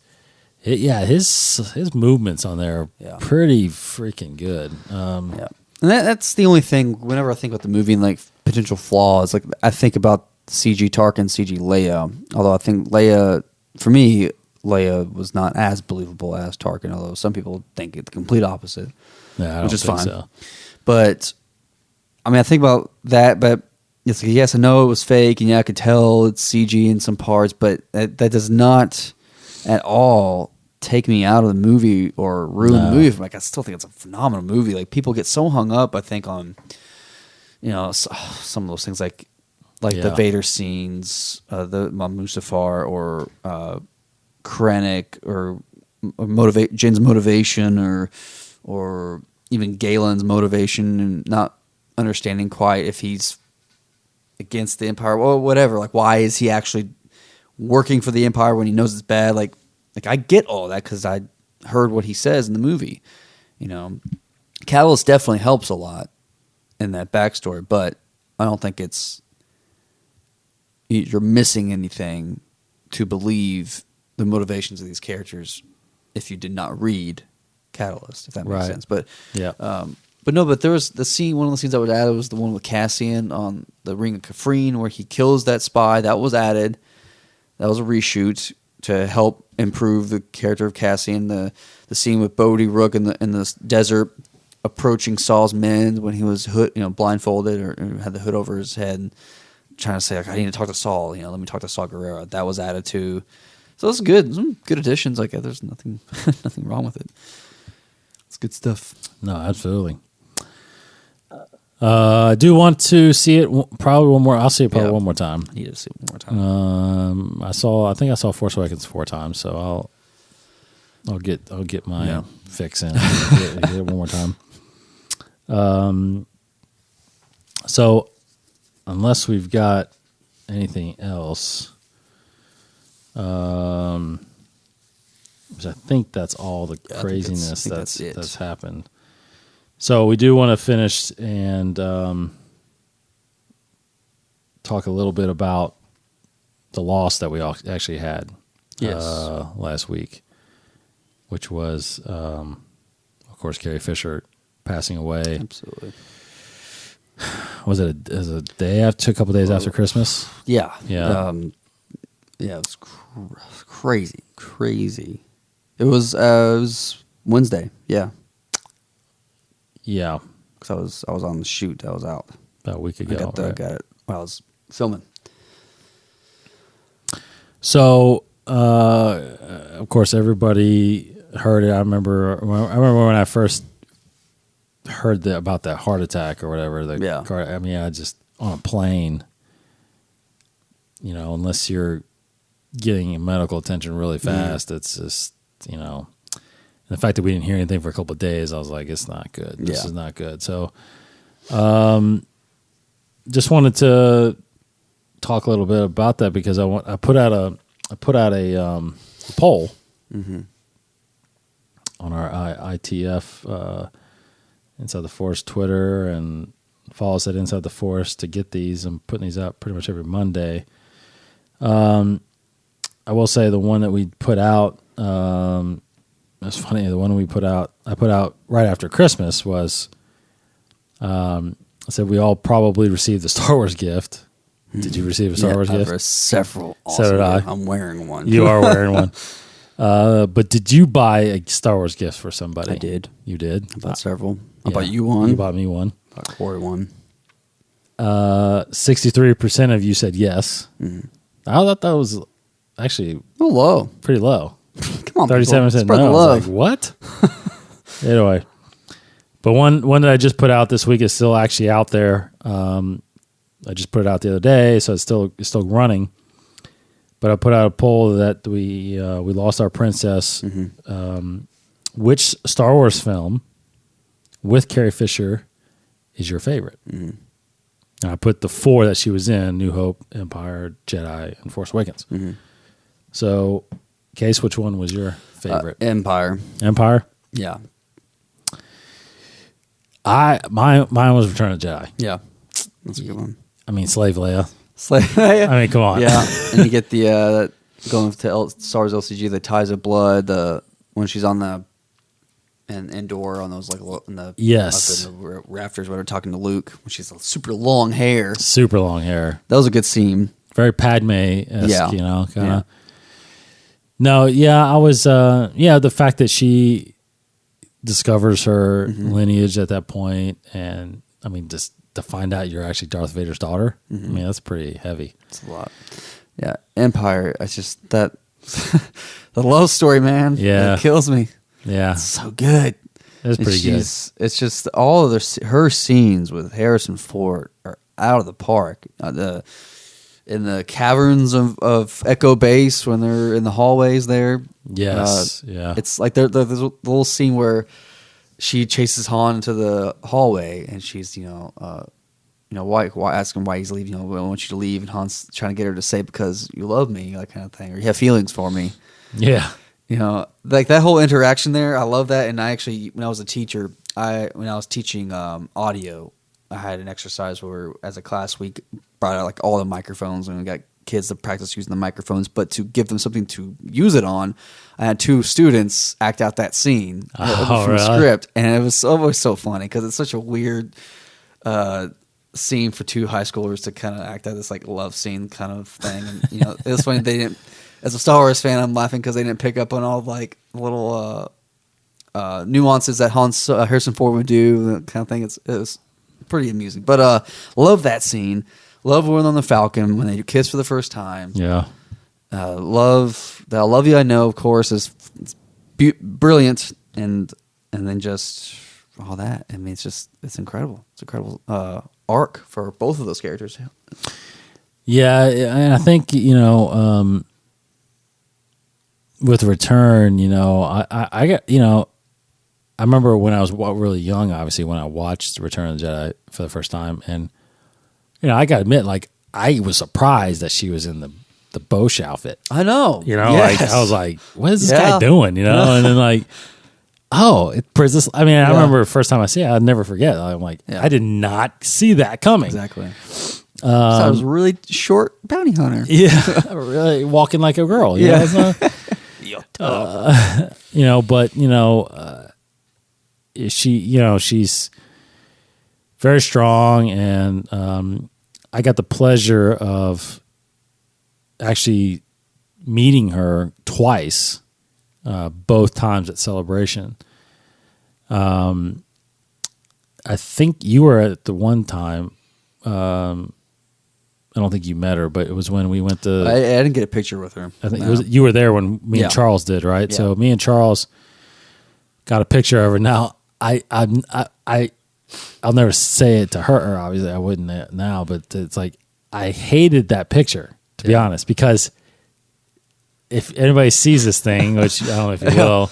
his movements on there are pretty freaking good. And that's the only thing. Whenever I think about the movie and like potential flaws, like I think about CG Tarkin, CG Leia. Although I think Leia, for me, Leia was not as believable as Tarkin, although some people think it's the complete opposite, Yeah, I which don't is think fine. so. But I mean, I think about that, but it's like, yes, I know it was fake, and yeah, I could tell it's CG in some parts, but that does not at all take me out of the movie or ruin the movie. Like, I still think it's a phenomenal movie. Like, people get so hung up, I think, on some of those things like the Vader scenes, the Mustafar or Krennic or Jin's motivation or even Galen's motivation and not understanding quite if he's against the Empire or whatever. Like, why is he actually working for the Empire when he knows it's bad? Like I get all that because I heard what he says in the movie. Catalyst definitely helps a lot in that backstory, but I don't think you're missing anything to believe the motivations of these characters if you did not read Catalyst, if that makes sense. But but there was the scene. One of the scenes I would add was the one with Cassian on the Ring of Kafrene, where he kills that spy. That was added. That was a reshoot to help improve the character of Cassian. The scene with Bodhi Rook in the desert approaching Saul's men when he was blindfolded or had the hood over his head, and trying to say, like, I need to talk to Saul. Let me talk to Saul Guerrero. That was added too. So it's good. Some good additions. Like, there's nothing wrong with it. It's good stuff. No, absolutely. I do want to see it probably one more. I'll see it probably one more time. I need to see it one more time. I think I saw Force Awakens 4 times, so I'll get my fix in. Get it one more time. So unless we've got anything else, because I think that's all the craziness that's happened. So we do want to finish and talk a little bit about the loss that we actually had last week, which was, of course, Carrie Fisher passing away. Absolutely. Was it a day after, a couple days after Christmas? Yeah. Yeah. It was crazy. It was Wednesday. Yeah. Yeah. Because I was on the shoot. I was out about a week ago. I got it while I was filming. So, of course, everybody heard it. I remember when I first heard about that heart attack or whatever. I mean, I just on a plane. Unless you're getting medical attention really fast, it's just the fact that we didn't hear anything for a couple of days, I was like, it's not good. This is not good. So, just wanted to talk a little bit about that because I put out a poll on our ITF Inside the Force Twitter, and follow us at Inside the Force to get these. I'm putting these out pretty much every Monday. I will say the one that we put out. It's funny. The one I put out right after Christmas was, I said we all probably received a Star Wars gift. Did you receive a Star Wars gift? Several. Awesome. So did I. I'm wearing one. You are wearing one. But did you buy a Star Wars gift for somebody? I did. You did? I bought several. I bought you one. You bought me one. I bought Corey one. 63% of you said yes. Mm-hmm. I thought that was actually low. Pretty low. Come on, 37% no. I was like, what? Anyway, but one that I just put out this week is still actually out there. I just put it out the other day, so it's still running. But I put out a poll that we lost our princess. Mm-hmm. Which Star Wars film with Carrie Fisher is your favorite? Mm-hmm. And I put the 4 that she was in: New Hope, Empire, Jedi, and Force Awakens. Mm-hmm. So, Case, which one was your favorite? Empire. Empire? Yeah. Mine was Return of the Jedi. Yeah. That's a good one. I mean, Slave Leia. Leia. I mean, come on. Yeah. And you get the going to Star Wars LCG, the Ties of Blood, when she's on the Endor on those in the yes up in the rafters when they're talking to Luke when she's super long hair. Super long hair. That was a good scene. Very Padme-esque, kind of. No, yeah, I was. The fact that she discovers her lineage at that point, and I mean, just to find out you're actually Darth Vader's daughter. I mean, that's pretty heavy. It's a lot. Yeah, Empire. It's just that the love story, man. Yeah. It kills me. Yeah, It's so good. it's pretty good. It's just all of her scenes with Harrison Ford are out of the park. In the caverns of Echo Base when they're in the hallways there. Yes, yeah. It's like there's a little scene where she chases Han into the hallway and she's why asking why he's leaving. I want you to leave, and Han's trying to get her to say because you love me, that kind of thing, or you have feelings for me. Yeah. Like that whole interaction there, I love that. And I actually, when I was a teacher, when I was teaching audio, I had an exercise where, as a class, we brought out like all the microphones and we got kids to practice using the microphones. But to give them something to use it on, I had 2 students act out that scene from really? script, and it was always so funny because it's such a weird scene for 2 high schoolers to kind of act out this like love scene kind of thing. And it was funny they didn't. As a Star Wars fan, I'm laughing because they didn't pick up on all like little nuances that Harrison Ford would do, that kind of thing. It was pretty amusing. But love that scene. Love when on the Falcon when they kiss for the first time. Yeah. Love that I Love You I Know, of course, is brilliant, and then just all that. I mean, it's incredible. It's incredible arc for both of those characters. Yeah, and I think with Return, I got I remember when I was really young, obviously, when I watched Return of the Jedi for the first time, and I got to admit, like, I was surprised that she was in the Bosch outfit. I know. Like I was like, what is this guy doing? And then like, Princess. I mean, I remember the first time I see it, I'd never forget. I'm like, I did not see that coming. Exactly. So I was a really short bounty hunter. Yeah, really walking like a girl. She's very strong, and I got the pleasure of actually meeting her twice, both times at Celebration. I think you were at the one time. I don't think you met her, but it was when we went to. I didn't get a picture with her. I think you were there when me and Charles did, right? Yeah. So me and Charles got a picture of her. Now I'll never say it to her. Obviously, I wouldn't now, but it's like I hated that picture, to be honest, because if anybody sees this thing, which I don't know if you will,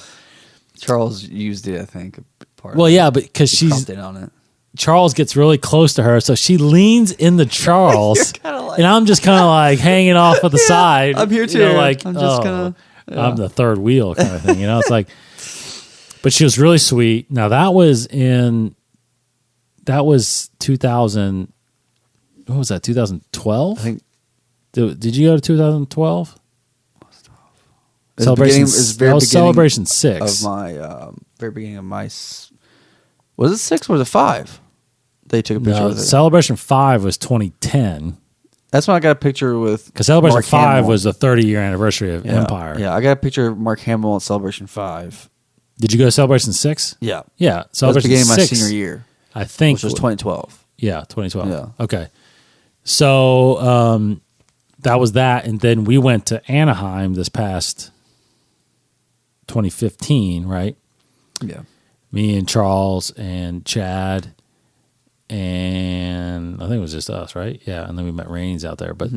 Charles used it, I think. Well, yeah, but because she's on it. Charles gets really close to her, so she leans into Charles, like, and I'm just kind of like hanging off at the side. I'm here too. Like I'm just gonna. Yeah. I'm the third wheel kind of thing. It's like, but she was really sweet. Now that was 2000. What was that? 2012. I think. Did you go to 2012? Celebration Celebration 6 of my very beginning of my. Was it 6 or was it 5? They took a picture with it. Celebration 5 was 2010. That's when I got a picture with. Because Celebration Mark 5 Hamill. was the 30-year anniversary of Empire. Yeah, I got a picture of Mark Hamill at Celebration 5. Did you go to Celebration 6? Yeah. Yeah. Celebration 6. That was the beginning of my 6, senior year. I think. Which was 2012. Yeah, 2012. Yeah. Okay. So that was that. And then we went to Anaheim this past 2015, right? Yeah. Me and Charles and Chad, and I think it was just us, right? Yeah, and then we met Rains out there. But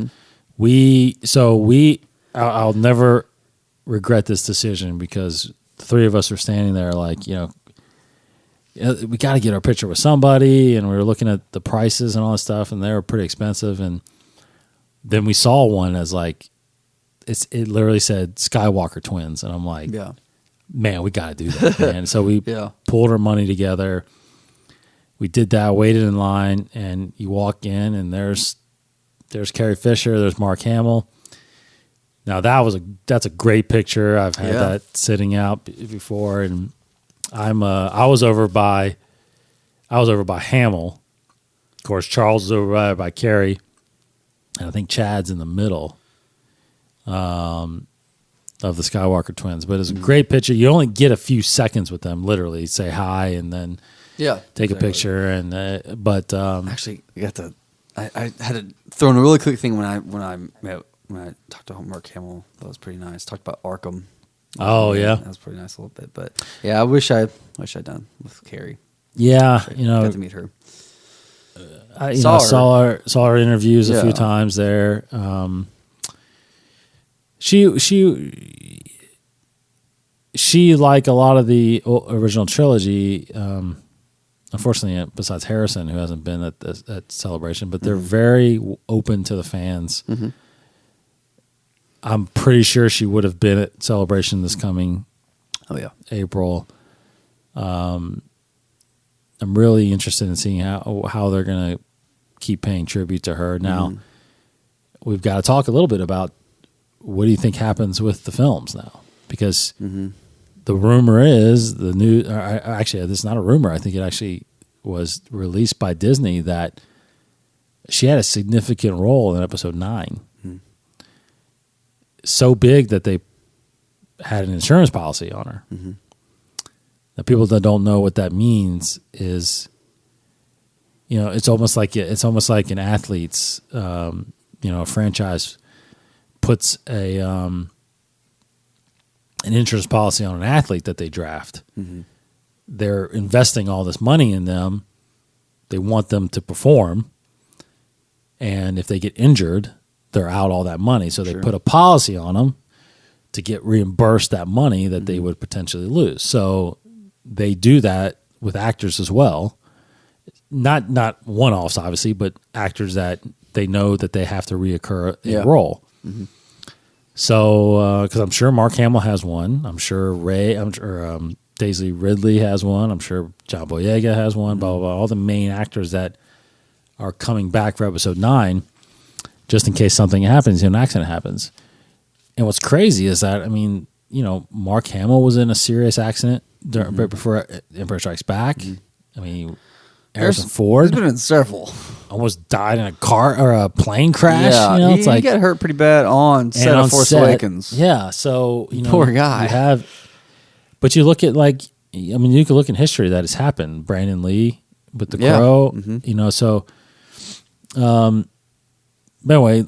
I'll never regret this decision because the 3 of us were standing there like, we got to get our picture with somebody, and we were looking at the prices and all that stuff, and they were pretty expensive. And then we saw one as like, it literally said Skywalker twins, and I'm like, man, we got to do that, man. So we pulled our money together. We did that, waited in line, and you walk in, and there's Carrie Fisher, there's Mark Hamill. Now that's a great picture. I've had that sitting out before, and I was over by Hamill. Of course, Charles is over by Carrie, and I think Chad's in the middle. of the Skywalker twins. But it's a great picture. You only get a few seconds with them, literally. Say hi and then take a picture. And Actually, I had to throw in a really quick thing when I talked to Mark Hamill. That was pretty nice. Talked about Arkham. Oh yeah, that was pretty nice a little bit. But yeah, I wish I'd done with Carrie. Yeah, got to meet her. I saw her interviews a few times there. She like a lot of the original trilogy. Unfortunately, besides Harrison, who hasn't been at that celebration, but they're very open to the fans. Mm-hmm. I'm pretty sure she would have been at Celebration this coming April. I'm really interested in seeing how they're going to keep paying tribute to her. Now, we've got to talk a little bit about what do you think happens with the films now? Because the rumor is actually, this is not a rumor. I think it actually was released by Disney that she had a significant role in episode 9. So big that they had an insurance policy on her. Now, people that don't know what that means is, it's almost like an athlete's, a franchise puts an insurance policy on an athlete that they draft. They're investing all this money in them. They want them to perform, and if they get injured, they're out all that money. So they put a policy on them to get reimbursed that money that they would potentially lose. So they do that with actors as well. Not one-offs, obviously, but actors that they know that they have to reoccur a role. So, because I'm sure Mark Hamill has one. I'm sure Daisy Ridley has one. I'm sure John Boyega has one. Blah, blah, blah. All the main actors that are coming back for episode 9, just in case something happens, an accident happens. And what's crazy is that, Mark Hamill was in a serious accident right before Empire Strikes Back. Harrison Ford. He's been in several. Almost died in a car or a plane crash. Yeah, he got hurt pretty bad on set of Force Awakens. Yeah, so poor guy. But you look at you could look in history that has happened. Brandon Lee with the Crow. So. Anyway,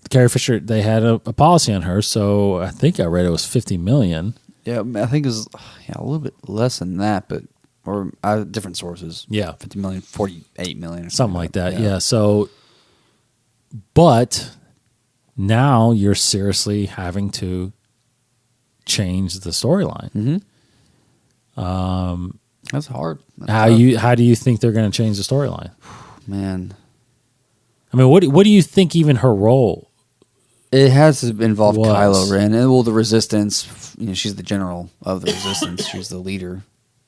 Carrie Fisher, they had a policy on her, so I think I read it was $50 million. Yeah, I think it was a little bit less than that, but different sources. Yeah, $50 million, $48 million, or something like that. Yeah. So, but now you're seriously having to change the storyline. That's hard. How do you think they're going to change the storyline? Man. What do you think even her role? It has to involve Kylo Ren. And, the Resistance, she's the general of the Resistance. She's the leader.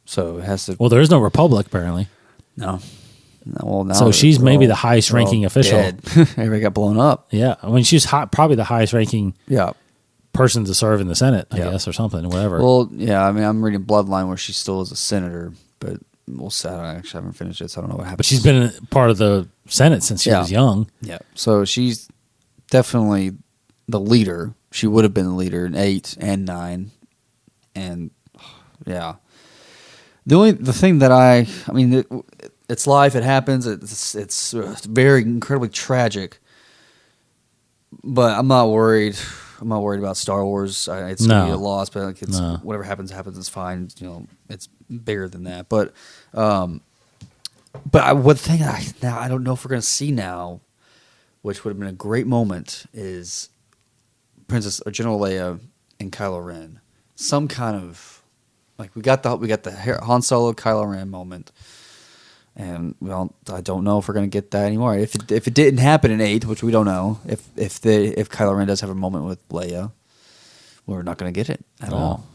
So it has to... Well, there is no Republic, apparently. No. Well, now so she's maybe the highest-ranking official. Everybody got blown up. Yeah. She's probably the highest-ranking person to serve in the Senate, I guess, or something, whatever. Well, yeah, I'm reading Bloodline where she still is a senator, but we'll see. I actually haven't finished it, so I don't know what happened. But she's been part of the Senate since she was young. Yeah. So she's definitely the leader. She would have been the leader in 8 and 9. And, the thing that it's life, it happens, it's very incredibly tragic, but I'm not worried. I'm not worried about Star Wars. It's going to be a loss, but whatever happens, it's fine. It's bigger than that. But one thing I don't know if we're going to see now, which would have been a great moment, is General Leia and Kylo Ren. Some kind of we got the Han Solo Kylo Ren moment, and I don't know if we're going to get that anymore. If it didn't happen in 8, which we don't know, if Kylo Ren does have a moment with Leia, we're not going to get it at all.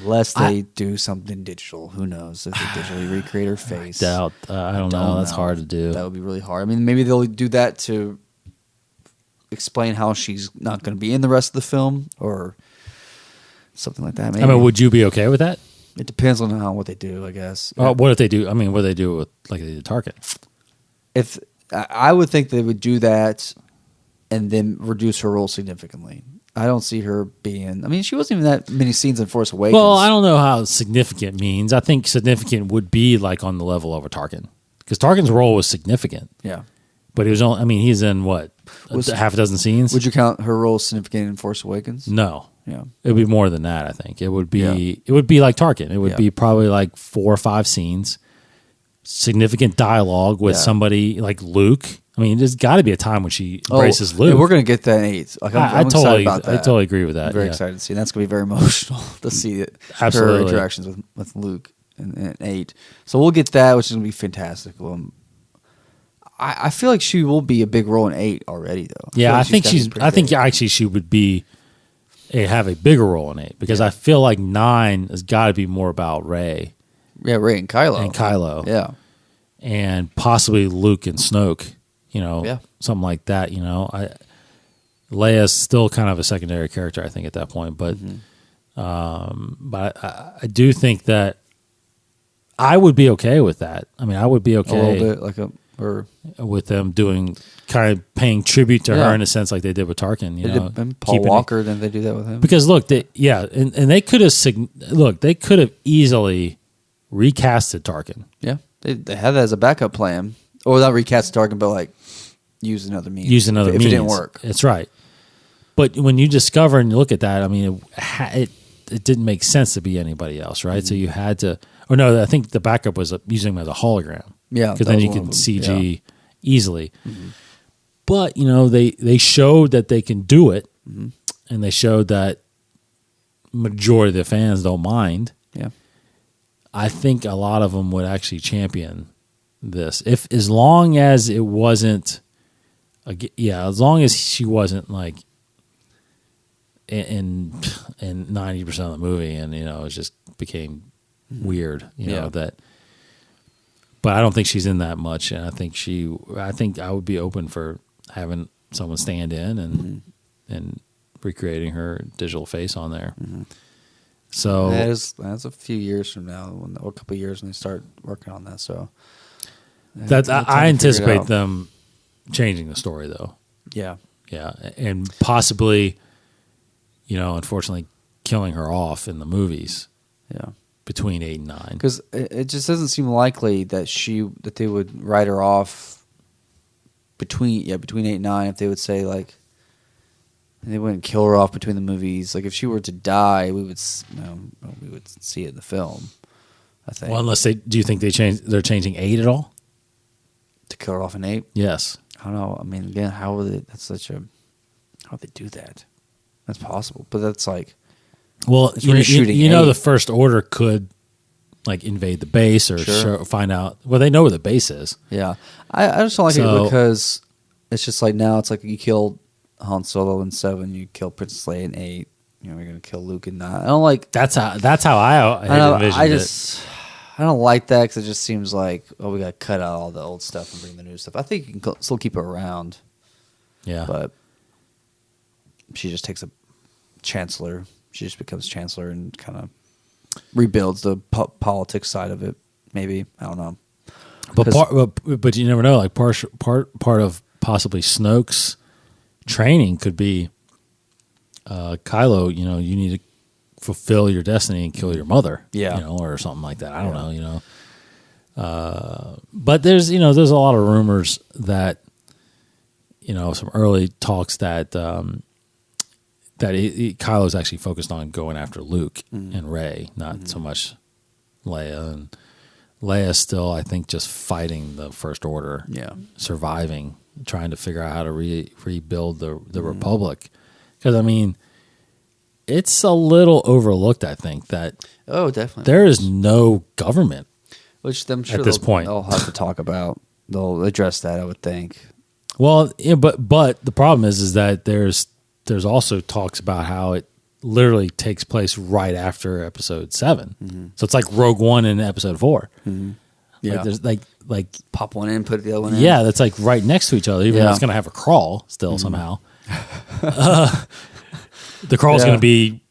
Unless they do something digital. Who knows? If they digitally recreate her face. I doubt. I don't know. That's hard to do. That would be really hard. Maybe they'll do that to explain how she's not going to be in the rest of the film or something like that. Maybe. Would you be okay with that? It depends on what they do, I guess. What if they do? What do they do with like they did Tarkin? If I would think they would do that and then reduce her role significantly. I don't see her being. I mean, she wasn't even that many scenes in Force Awakens. Well, I don't know how significant means. I think significant would be like on the level of a Tarkin, because Tarkin's role was significant. Yeah, But he was only. I mean, he's in what half a dozen scenes. would you count her role significant in Force Awakens? No. Yeah, It would be more than that. I think it would be. Yeah. It would be like Tarkin. It would Yeah. be probably like 4 or 5 scenes, significant dialogue with Yeah. somebody like Luke. I mean, there's got to be a time when she embraces Luke. Yeah, we're gonna get that in 8. Like, I'm excited totally, about that. I totally agree with that. I'm very yeah. excited to see. And that's gonna be very emotional to see it. Absolutely. Her interactions with Luke in 8. So we'll get that, which is gonna be fantastic. I feel like she will be a big role in 8 already, though. Yeah, I think gotta be she's. pretty I think big. actually she would be have a bigger role in 8 because I feel like 9 has got to be more about Rey Yeah, Rey and Kylo. Yeah. and possibly Luke and Snoke. You know, Yeah. something like that. You know, Leia's still kind of a secondary character, I think, at that point. But, but I do think that I would be okay with that. I mean, I would be A okay little bit with them doing kind of paying tribute to Yeah. her in a sense, like they did with Tarkin. You they know, did, and Paul keeping it- Walker. Then they do that with him. because look, and they could have they could have easily recasted Tarkin. Yeah, they had that as a backup plan, or not recast Tarkin, but like use another means. Use another if means. it didn't work. That's right. But when you discover and you look at that, I mean, it didn't make sense to be anybody else, right? So you had to. Or no, I think the backup was using him as a hologram. Yeah, because that then was you one can of them. CG easily. But you know, they showed that they can do it, and they showed that majority of the fans don't mind. Yeah, I think a lot of them would actually champion this, if as long as it wasn't, as long as she wasn't like in 90% of the movie, and you know, it just became weird, you know that. But I don't think she's in that much, and I think I would be open for having someone stand in and recreating her digital face on there. So that's a few years from now, or a couple of years when they start working on that. So that time to I figure it anticipate out. them changing the story, though. Yeah, Yeah, and possibly, you know, unfortunately, killing her off in the movies yeah. between 8 and 9. Because it just doesn't seem likely that they would write her off between 8 and 9. If they would say like they wouldn't kill her off between the movies. Like if she were to die, we would see it in the film. I think. Well, unless do you think they're changing 8 at all? To kill her off in 8. Yes. I don't know. I mean, again, how would they do that? That's possible, but that's like. Well, It's reshooting you know, 8. the First Order could like invade the base or Sure. find out. Well, they know where the base is. Yeah, I just don't like So- it because it's just like now it's like you killed Han Solo in 7, you kill Princess Leia in 8. You know, you're gonna kill Luke in 9. I don't like. That's how I envisioned I don't like that because it just seems like we got to cut out all the old stuff and bring the new stuff. I think you can still keep her around, it. Yeah. but she just takes a chancellor. She just becomes chancellor and kind of rebuilds the politics side of it. Maybe I don't know. But you never know. Like part of possibly Snoke's training could be Kylo. You know, you need to fulfill your destiny and kill your mother. Yeah. You know, or something like that. I don't know. You know, but there's a lot of rumors that some early talks that Kylo's actually focused on going after Luke and Rey, not so much Leia. And Leia's still, I think, just fighting the First Order, surviving, trying to figure out how to rebuild the Republic. Because, I mean, it's a little overlooked, I think, that Definitely there is no government. Which I'm sure at this point. they'll have to talk about. They'll address that, I would think. Well, yeah, but the problem is that there's also talks about how it literally takes place right after Episode 7. So it's like Rogue One and Episode 4. Yeah. Like there's like Pop one in, put the other one in. yeah, that's like right next to each other. Even though Yeah. it's going to have a crawl still somehow. The crawl's Yeah. going to be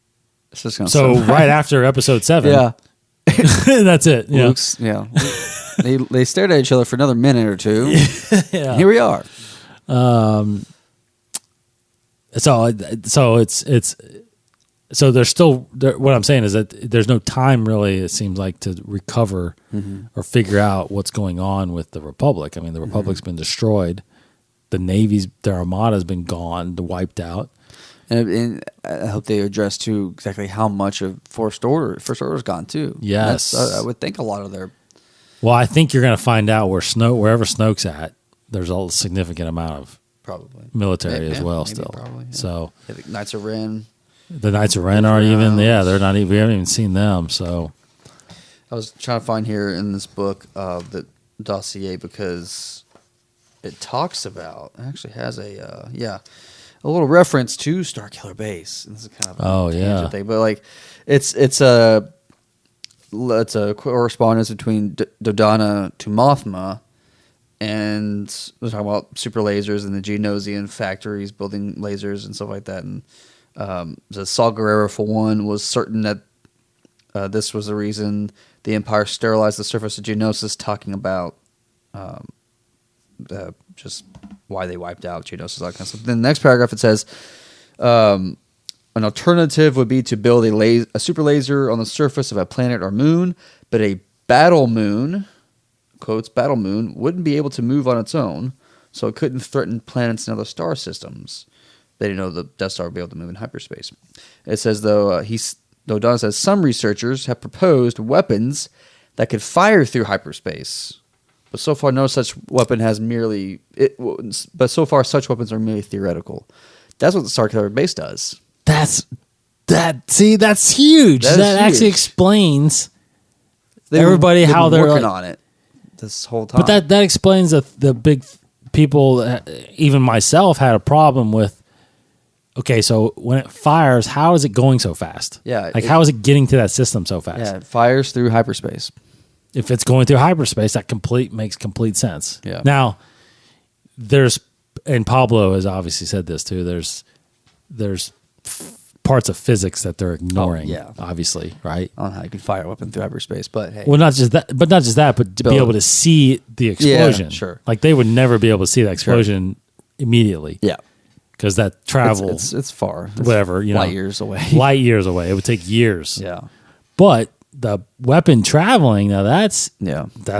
It's just gonna so sound- right after Episode 7. Yeah. That's it. Yeah. Luke's, yeah. they stared at each other for another minute or two. Yeah. Here we are. So there's still what I'm saying is that there's no time really. It seems like to recover or figure out what's going on with the Republic. I mean, the Republic's been destroyed. The Navy's their armada's been gone, wiped out. And I hope they address too exactly how much of First Order's gone too. Yes, I would think a lot of their. Well, I think you're going to find out wherever Snoke's at. There's a significant amount of Probably military as well. maybe, Still, probably, yeah. So The Knights of Ren. the Knights of Ren aren't even. Yeah, they're not even. We haven't even seen them. So I was trying to find here in this book the dossier because it talks about. It actually has a little reference to Starkiller Base. And this is kind of a tangent thing, but like it's a correspondence between Dodonna to Mothma. And we're talking about super lasers and the Geonosian factories building lasers and stuff like that. And the Saw Gerrera, for one, was certain that this was the reason the Empire sterilized the surface of Geonosis, talking about just why they wiped out Geonosis, all that kind of stuff. Then the next paragraph, it says, an alternative would be to build a super laser on the surface of a planet or moon, but a battle moon... quotes, battle moon wouldn't be able to move on its own, so it couldn't threaten planets and other star systems. They didn't know the Death Star would be able to move in hyperspace. It says, though, Donna says, some researchers have proposed weapons that could fire through hyperspace, but so far no such weapon has but so far such weapons are merely theoretical. That's what the Starkiller Base does. that's huge. That actually explains everybody how they're working on it this whole time. But that explains the big people, even myself, had a problem with. Okay, so when it fires, how is it going so fast? Yeah, how is it getting to that system so fast? Yeah, it fires through hyperspace. If it's going through hyperspace, that makes complete sense. Yeah. Now, and Pablo has obviously said this too. There's parts of physics that they're ignoring. Obviously, right? On how you can fire a weapon through hyperspace, but hey, well, not just that, but to be able to see the explosion. Yeah, sure. Like they would never be able to see that explosion immediately. Yeah, because that travel, it's far, whatever, light years away. Light years away. It would take years. Yeah, but the weapon traveling, now that's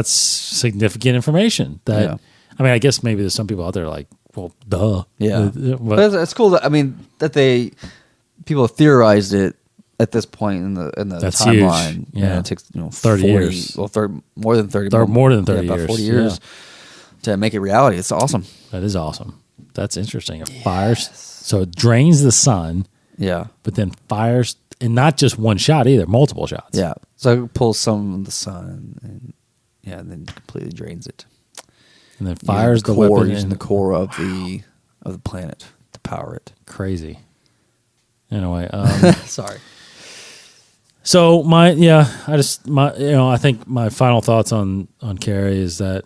significant information. I mean, I guess maybe there's some people out there like, well, duh. Yeah, but it's cool that people have theorized it at this point in the that's timeline. Huge. Yeah, it takes 30 years. Well, more than 30. More than 30 about years. 40 years to make it reality. It's awesome. That is awesome. That's interesting. It fires, so it drains the sun. Yeah, but then fires, and not just one shot either, multiple shots. Yeah, so it pulls some from the sun, and then completely drains it, and then fires the weapon using the core of the planet to power it. Crazy. Anyway, sorry. So I think my final thoughts on Carrie is that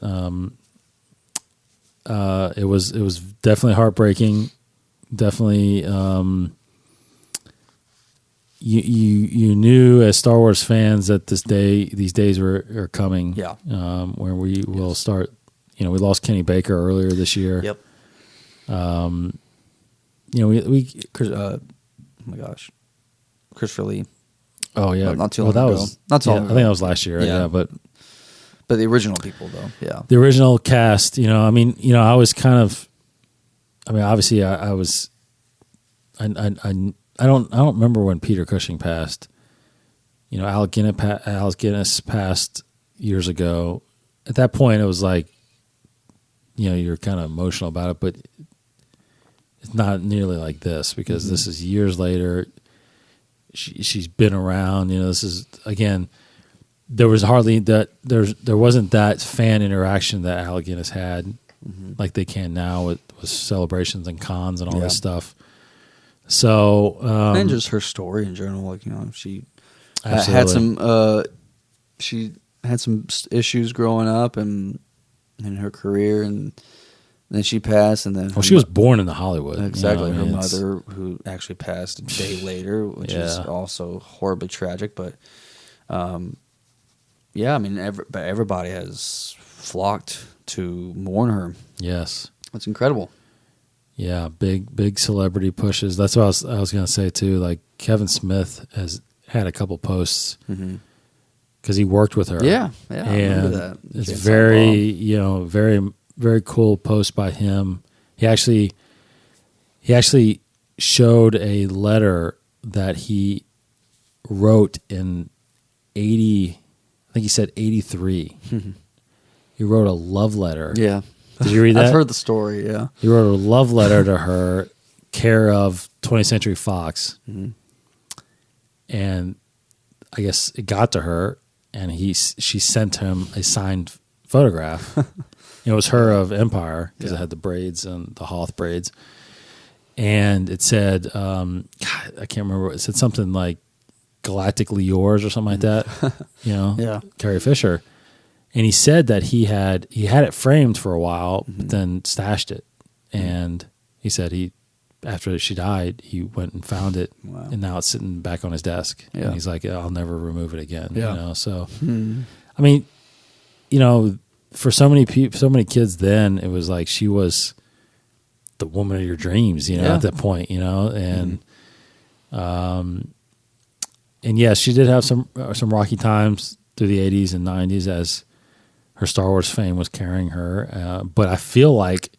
it was definitely heartbreaking. Definitely, you knew as Star Wars fans that these days are coming. Yeah. Where we will start. We lost Kenny Baker earlier this year. Yep. Oh my gosh, Christopher Lee. Oh yeah, not too long ago. Not too long ago. I think that was last year. Yeah, but the original people though. Yeah, the original cast. I was kind of. I mean, obviously, I was. I don't remember when Peter Cushing passed. Alec Guinness passed years ago. At that point, it was like, you're kind of emotional about it, but it's not nearly like this because this is years later. She's been around. This is, again, there was hardly that. There wasn't that fan interaction that Alec Guinness had, like they can now with celebrations and cons and all this stuff. So and just her story in general, like she had some issues growing up and in her career, and then she passed, and then she was born in Hollywood. Exactly, her mother, who actually passed a day later, which is also horribly tragic. But everybody has flocked to mourn her. Yes, it's incredible. Yeah, big celebrity pushes. That's what I was going to say too. Like Kevin Smith has had a couple posts because he worked with her. Yeah, I remember and that. it's Jane very Silent very cool post by him. He actually showed a letter that he wrote in 80. I think he said 83. He wrote a love letter. Yeah. Did you read that? I've heard the story, yeah. He wrote a love letter to her, care of 20th Century Fox. And I guess it got to her, and she sent him a signed photograph. It was her of Empire, because it had the braids and the Hoth braids. And it said, God, I can't remember. It said something like galactically yours or something like that. Yeah. Carrie Fisher. And he said that he had it framed for a while, but then stashed it. And he said after she died, he went and found it, and now it's sitting back on his desk. Yeah. And he's like, I'll never remove it again. Yeah. So I mean, for so many people, so many kids, then it was like she was the woman of your dreams, at that point, and and yes, she did have some rocky times through the 80s and 90s as her Star Wars fame was carrying her. But I feel like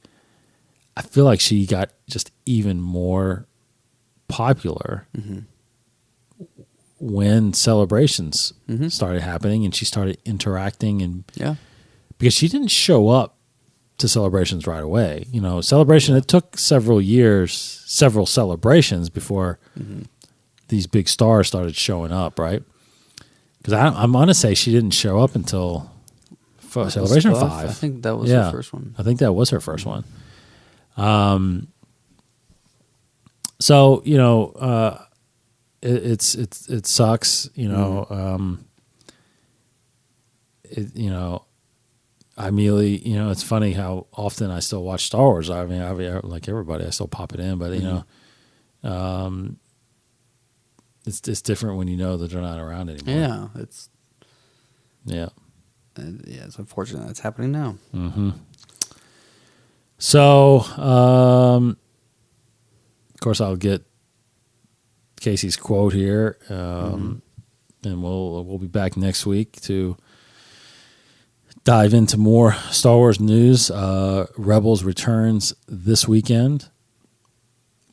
she got just even more popular when celebrations started happening and she started interacting, and because she didn't show up to celebrations right away. Celebration, it took several celebrations before these big stars started showing up, right? Because I'm going to say she didn't show up until Celebration 5. I think that was her first one. I think that was her first one. So, it sucks, I immediately, it's funny how often I still watch Star Wars. I mean, like everybody, I still pop it in, but it's different when you know that they're not around anymore. Yeah, it's unfortunate that's happening now. So, of course, I'll get Casey's quote here, and we'll be back next week to dive into more Star Wars news. Rebels returns this weekend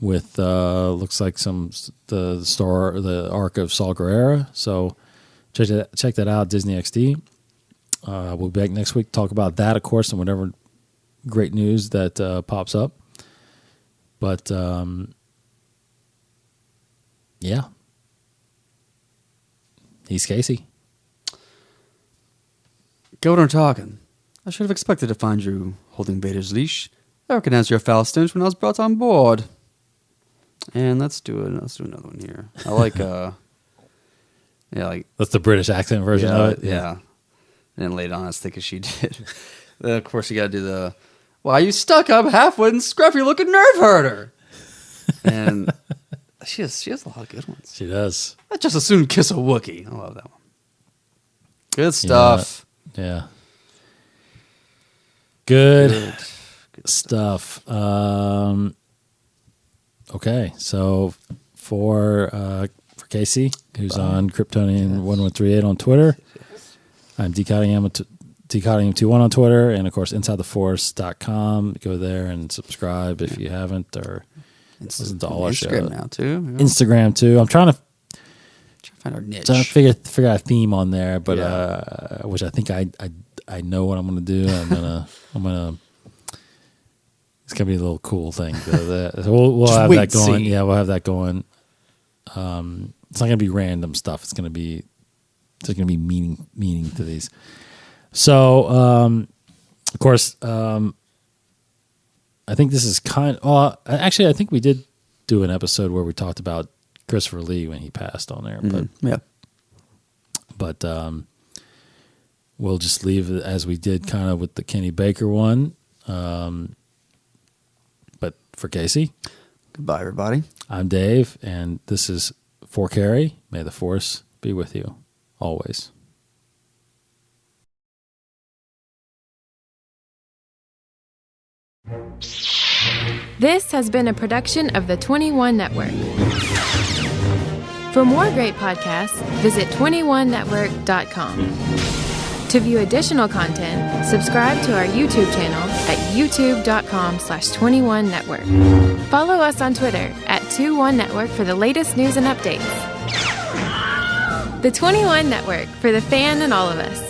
with looks like the arc of Saw Gerrera. So check that out, Disney XD. We'll be back next week to talk about that, of course, and whatever great news that pops up. But yeah, he's Casey. Governor talking. I should have expected to find you holding Vader's leash. I recognized your foul stench when I was brought on board. And let's do another one here. I like That's the British accent version of it. Yeah. And then later on, I was thinking she did. Then of course, you got to do the, why you stuck up half-witted and scruffy-looking nerve herder. And she has a lot of good ones. She does. I'd just as soon kiss a Wookiee. I love that one. Good stuff. Yeah. Good stuff. Okay, so for Casey, who's on Kryptonian1138 on Twitter, I'm Decoding21 on Twitter, and of course InsideTheForce.com. Go there and subscribe if you haven't, or listen to all our shows. Instagram now too. Yeah. Instagram too. I'm trying to find our niche. Trying to figure out a theme on there, but which I think I know what I'm going to do. I'm gonna. It's gonna be a little cool thing. So we'll have that going. Yeah, we'll have that going. It's not gonna be random stuff. There's gonna be meaning to these. So, of course, I think this is actually, I think we did do an episode where we talked about Christopher Lee when he passed on there, but we'll just leave it as we did kind of with the Kenny Baker one. But for Casey, goodbye, everybody. I'm Dave, and this is For Carrie. May the Force be with you always. This has been a production of the 21 Network. For more great podcasts, visit 21network.com. To view additional content, subscribe to our YouTube channel at youtube.com/21network. Follow us on Twitter at 21network for the latest news and updates. The 21 Network, for the fan and all of us.